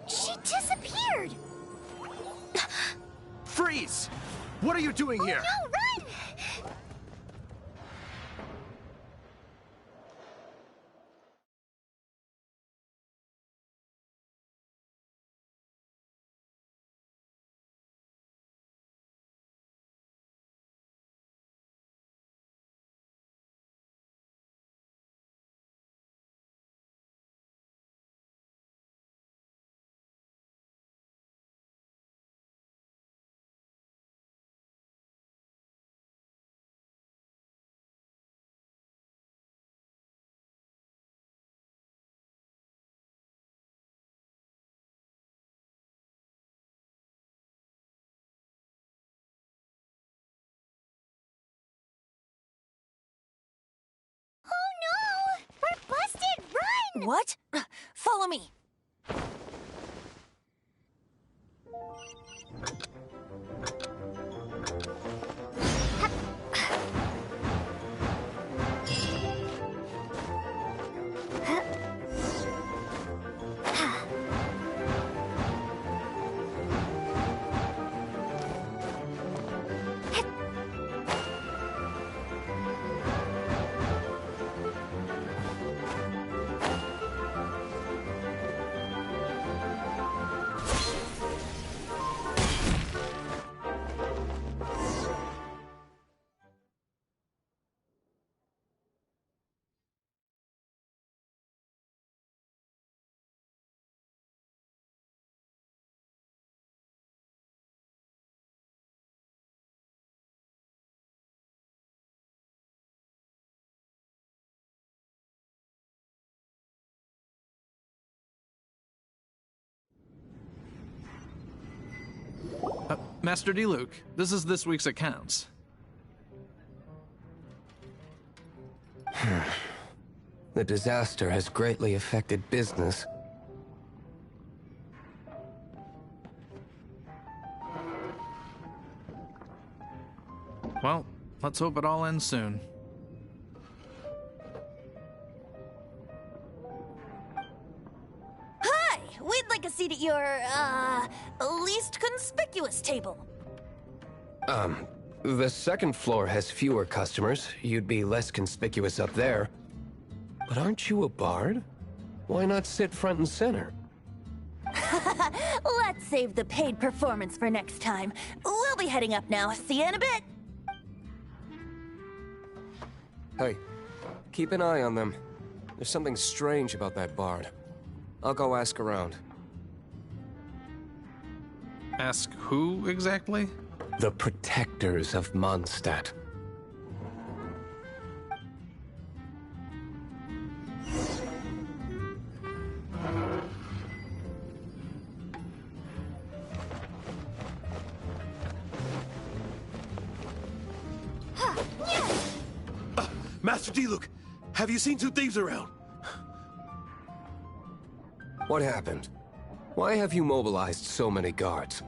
Speaker 1: She disappeared!
Speaker 9: Freeze! What are you doing here?
Speaker 1: No, run! Oh no! We're busted! Run!
Speaker 19: What? Follow me.
Speaker 6: Master D. Luke, this is this week's accounts.
Speaker 20: The disaster has greatly affected business.
Speaker 6: Well, let's hope it all ends soon.
Speaker 19: Hi! We'd like a seat at your, least conspicuous table.
Speaker 20: The second floor has fewer customers. You'd be less conspicuous up there. But aren't you a bard? Why not sit front and center?
Speaker 19: Let's save the paid performance for next time. We'll be heading up now. See you in a bit.
Speaker 20: Hey, keep an eye on them. There's something strange about that bard. I'll go ask around.
Speaker 6: Ask who exactly?
Speaker 20: The protectors of Mondstadt.
Speaker 2: Master D-Luke, have you seen two thieves around?
Speaker 20: What happened? Why have you mobilized so many guards?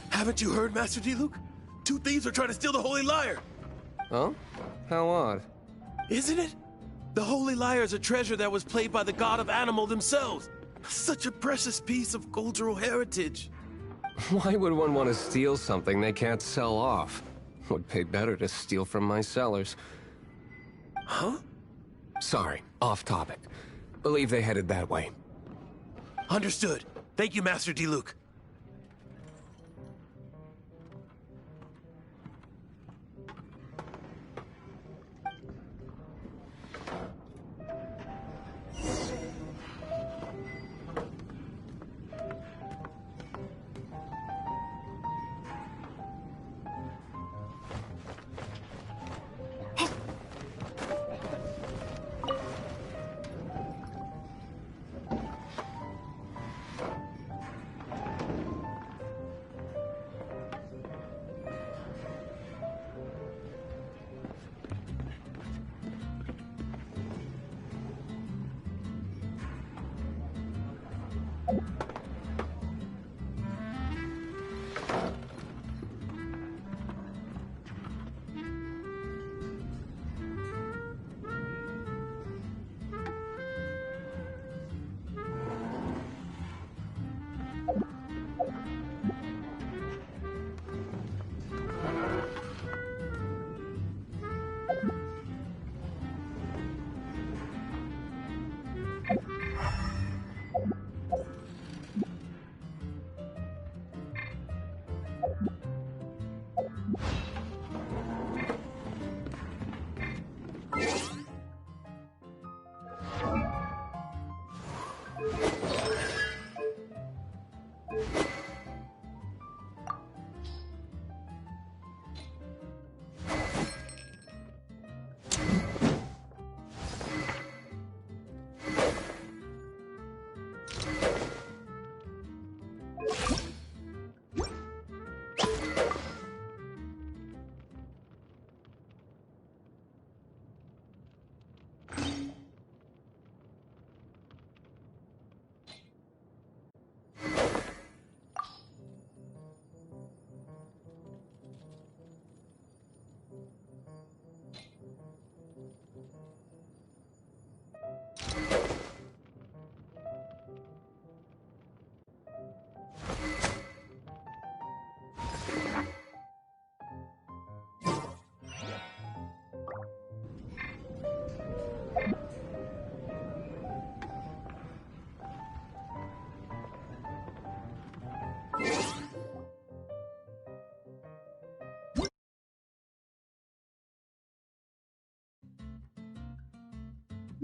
Speaker 2: Haven't you heard, Master D-Luke? Two thieves are trying to steal the Holy Lyre.
Speaker 20: Huh? How odd.
Speaker 2: Isn't it? The Holy Lyre is a treasure that was played by the god of animal themselves. Such a precious piece of cultural heritage.
Speaker 20: Why would one want to steal something they can't sell off? Would pay better to steal from my sellers.
Speaker 2: Huh?
Speaker 20: Sorry, off topic. Believe they headed that way.
Speaker 2: Understood. Thank you, Master D-Luke.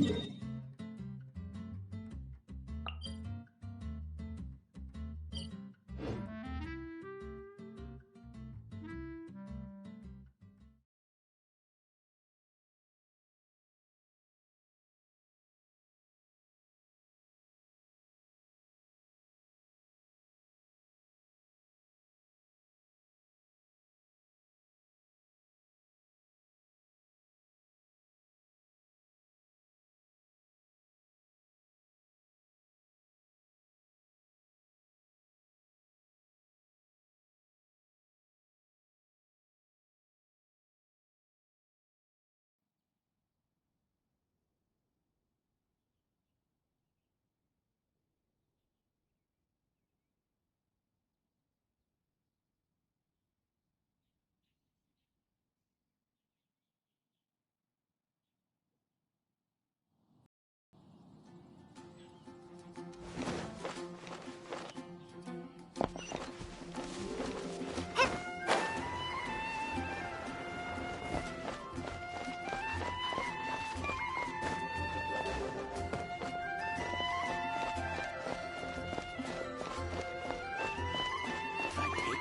Speaker 12: Take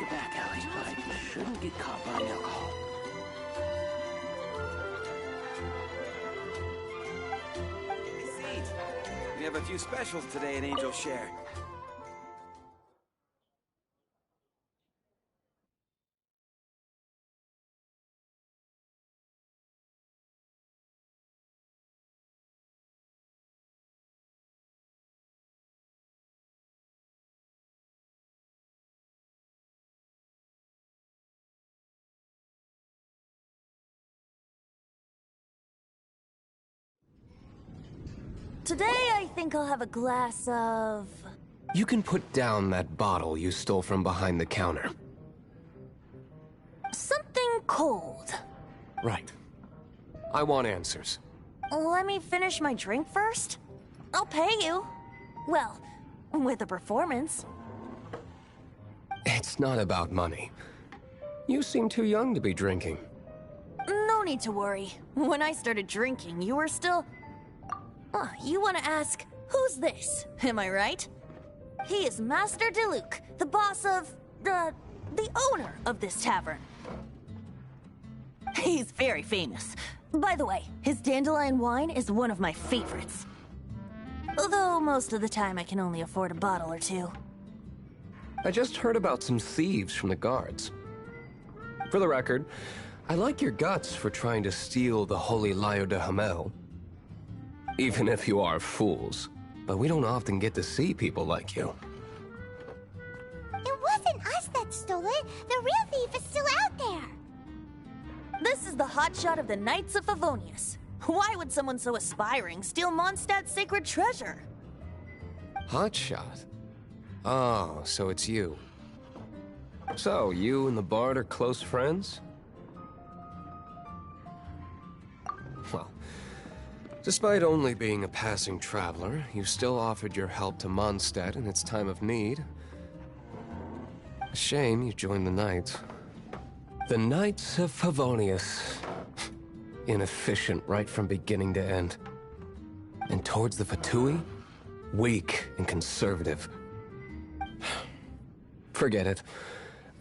Speaker 12: it back, Allie. I shouldn't get caught buying alcohol.
Speaker 21: Take a seat. We have a few specials today at Angel Share.
Speaker 19: Today, I think I'll have a glass of...
Speaker 20: You can put down that bottle you stole from behind the counter.
Speaker 19: something cold.
Speaker 20: Right. I want answers.
Speaker 19: Let me finish my drink first. I'll pay you. Well, with a performance.
Speaker 20: It's not about money. You seem too young to be drinking.
Speaker 19: No need to worry. When I started drinking, you were still... you want to ask, who's this? Am I right? He is Master Diluc, the boss of... the owner of this tavern. He's very famous. By the way, his dandelion wine is one of my favorites. Although most of the time I can only afford a bottle or two.
Speaker 20: I just heard about some thieves from the guards. For the record, I like your guts for trying to steal the Holy Lyre de Hamel. Even if you are fools. But we don't often get to see people like you.
Speaker 1: It wasn't us that stole it. The real thief is still out there.
Speaker 19: This is the hotshot of the Knights of Favonius. Why would someone so aspiring steal Mondstadt's sacred treasure?
Speaker 20: Hotshot? Oh, so it's you. So, you and the Bard are close friends? Well, despite only being a passing traveler, you still offered your help to Mondstadt in its time of need. A shame you joined the Knights. The Knights of Favonius. Inefficient right from beginning to end. And towards the Fatui, weak and conservative. Forget it.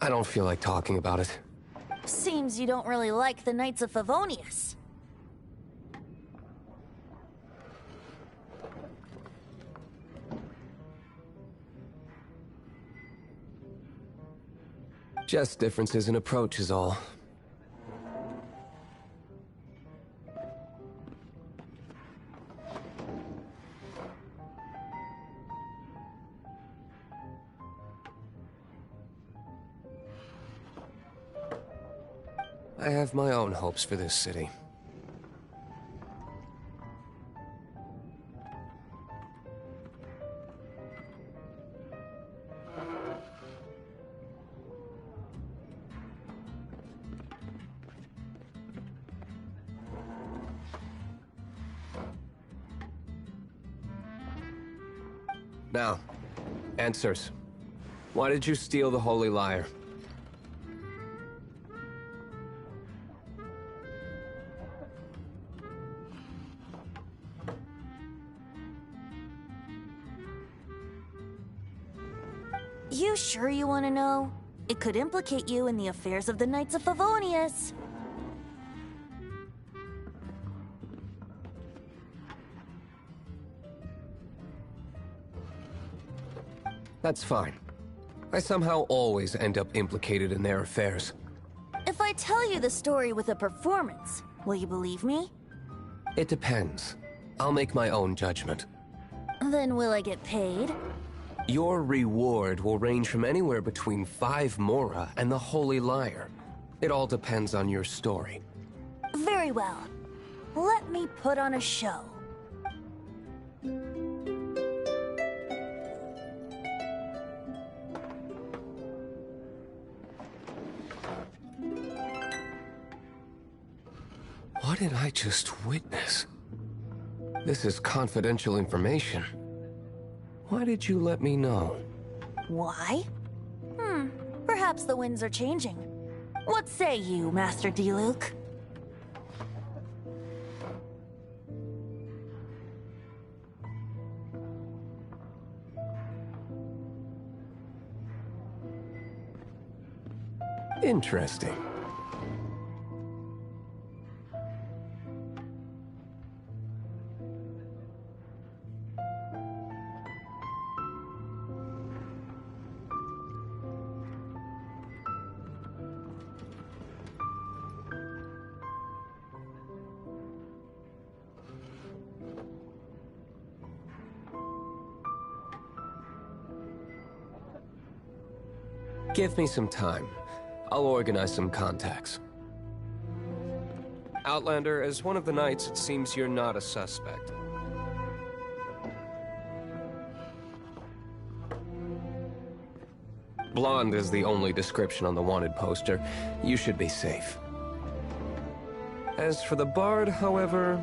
Speaker 20: I don't feel like talking about it.
Speaker 19: Seems you don't really like the Knights of Favonius.
Speaker 20: Just differences in approach is all. I have my own hopes for this city. Now, answers. Why did you steal the Holy Lyre?
Speaker 19: You sure you want to know? It could implicate you in the affairs of the Knights of Favonius.
Speaker 20: That's fine. I somehow always end up implicated in their affairs.
Speaker 19: If I tell you the story with a performance, will you believe me?
Speaker 20: It depends. I'll make my own judgment.
Speaker 19: Then will I get paid?
Speaker 20: Your reward will range from anywhere between 5 Mora and the Holy Liar. It all depends on your story.
Speaker 19: Very well. Let me put on a show.
Speaker 20: What did I just witness? This is confidential information. Why did you let me know?
Speaker 19: Why? Perhaps the winds are changing. What say you, Master Diluc?
Speaker 20: Interesting. Give me some time. I'll organize some contacts. Outlander, as one of the knights, it seems you're not a suspect. Blonde is the only description on the wanted poster. You should be safe. As for the bard, however,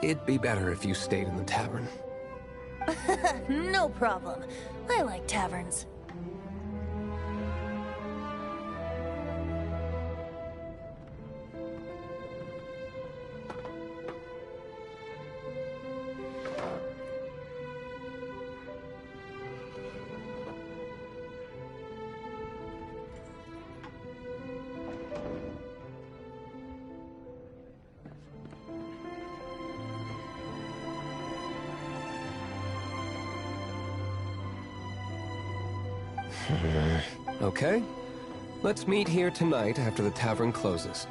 Speaker 20: it'd be better if you stayed in the tavern.
Speaker 19: No problem. I like taverns.
Speaker 20: Okay. Let's meet here tonight after the tavern closes.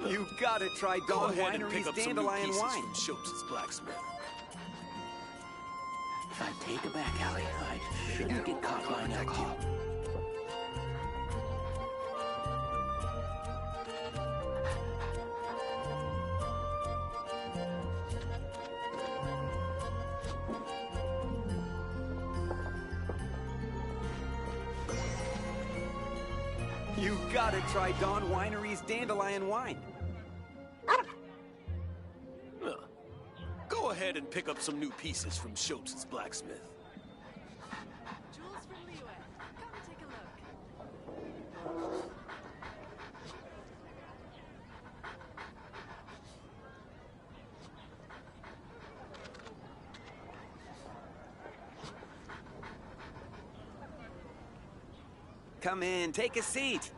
Speaker 21: You gotta try
Speaker 7: Go
Speaker 21: Dawn
Speaker 7: ahead and pick
Speaker 21: Winery's
Speaker 7: up some new
Speaker 21: Dandelion
Speaker 7: pieces
Speaker 21: Wine.
Speaker 7: from Schultz's blacksmith.
Speaker 22: If I take a back alley, I shouldn't get caught by an alcohol.
Speaker 21: You gotta try Dawn Winery's Dandelion Wine.
Speaker 7: Go ahead and pick up some new pieces from Schultz's blacksmith.
Speaker 21: come in. Take a seat.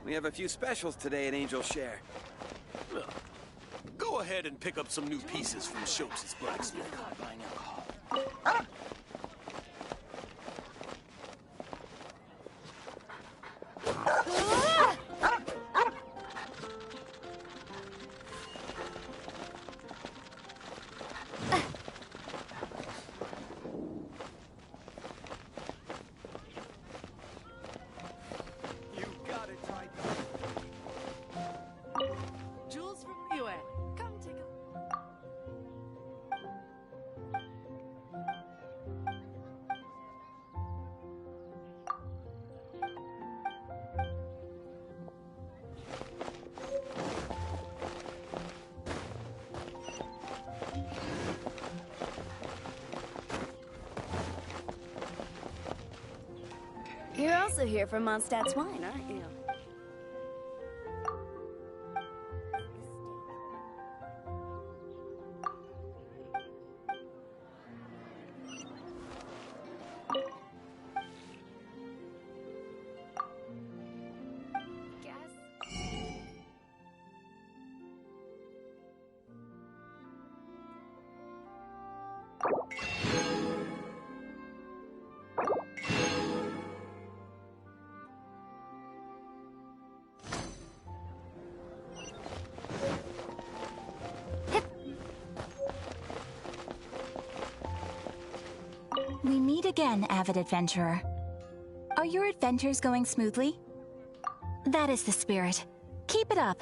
Speaker 21: We have a few specials today at Angel Share.
Speaker 7: Go ahead and pick up some new pieces from Schultz's blacksmith.
Speaker 18: Jules from the UN. Come take a...
Speaker 13: You're also here for Mondstadt's wine, aren't you?
Speaker 3: We meet again, avid adventurer. Are your adventures going smoothly? That is the spirit. Keep it up.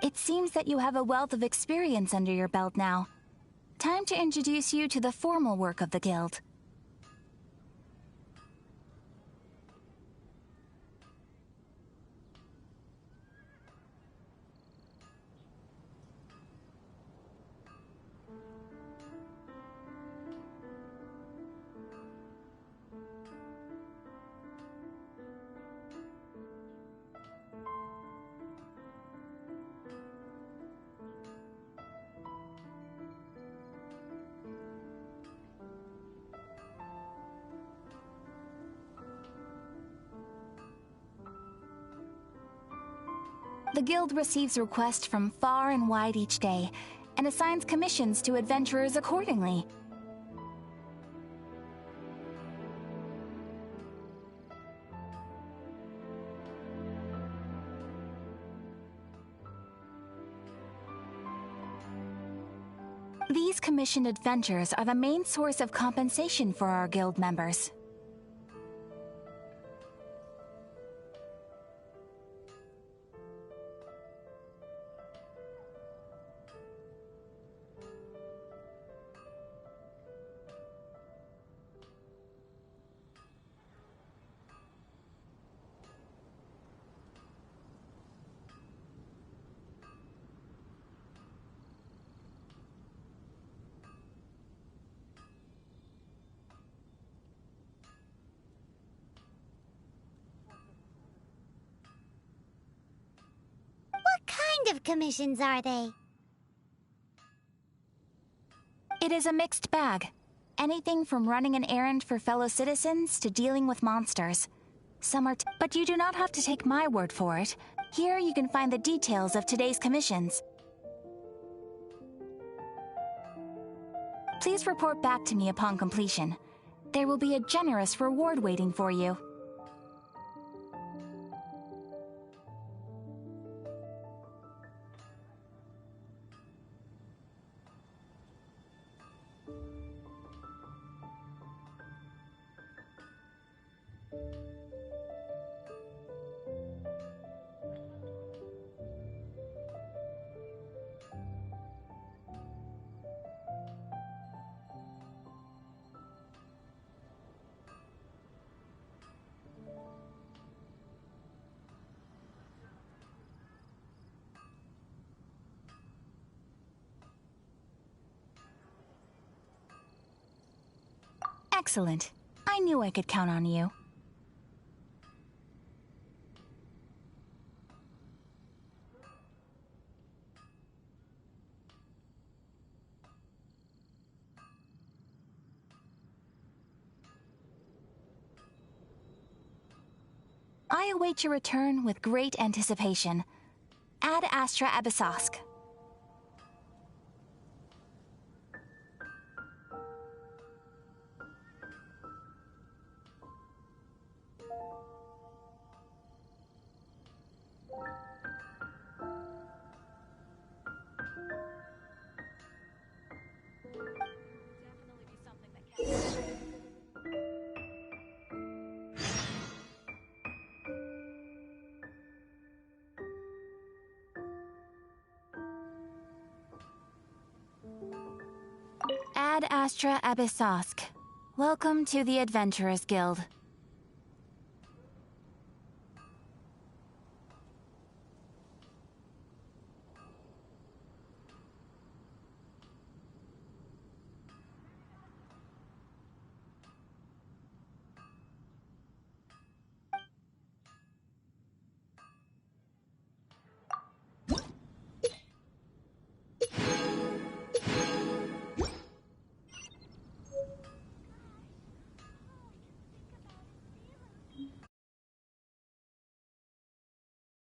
Speaker 3: It seems that you have a wealth of experience under your belt now. Time to introduce you to the formal work of the guild. The guild receives requests from far and wide each day, and assigns commissions to adventurers accordingly. These commissioned adventures are the main source of compensation for our guild members.
Speaker 1: What kind of commissions are they?
Speaker 3: It is a mixed bag. Anything from running an errand for fellow citizens to dealing with monsters. Some are but you do not have to take my word for it. Here you can find the details of today's commissions. Please report back to me upon completion. There will be a generous reward waiting for you. Excellent. I knew I could count on you. I await your return with great anticipation. Ad Astra Abyssosk. Ad Astra Abyssosk. Welcome to the Adventurers Guild.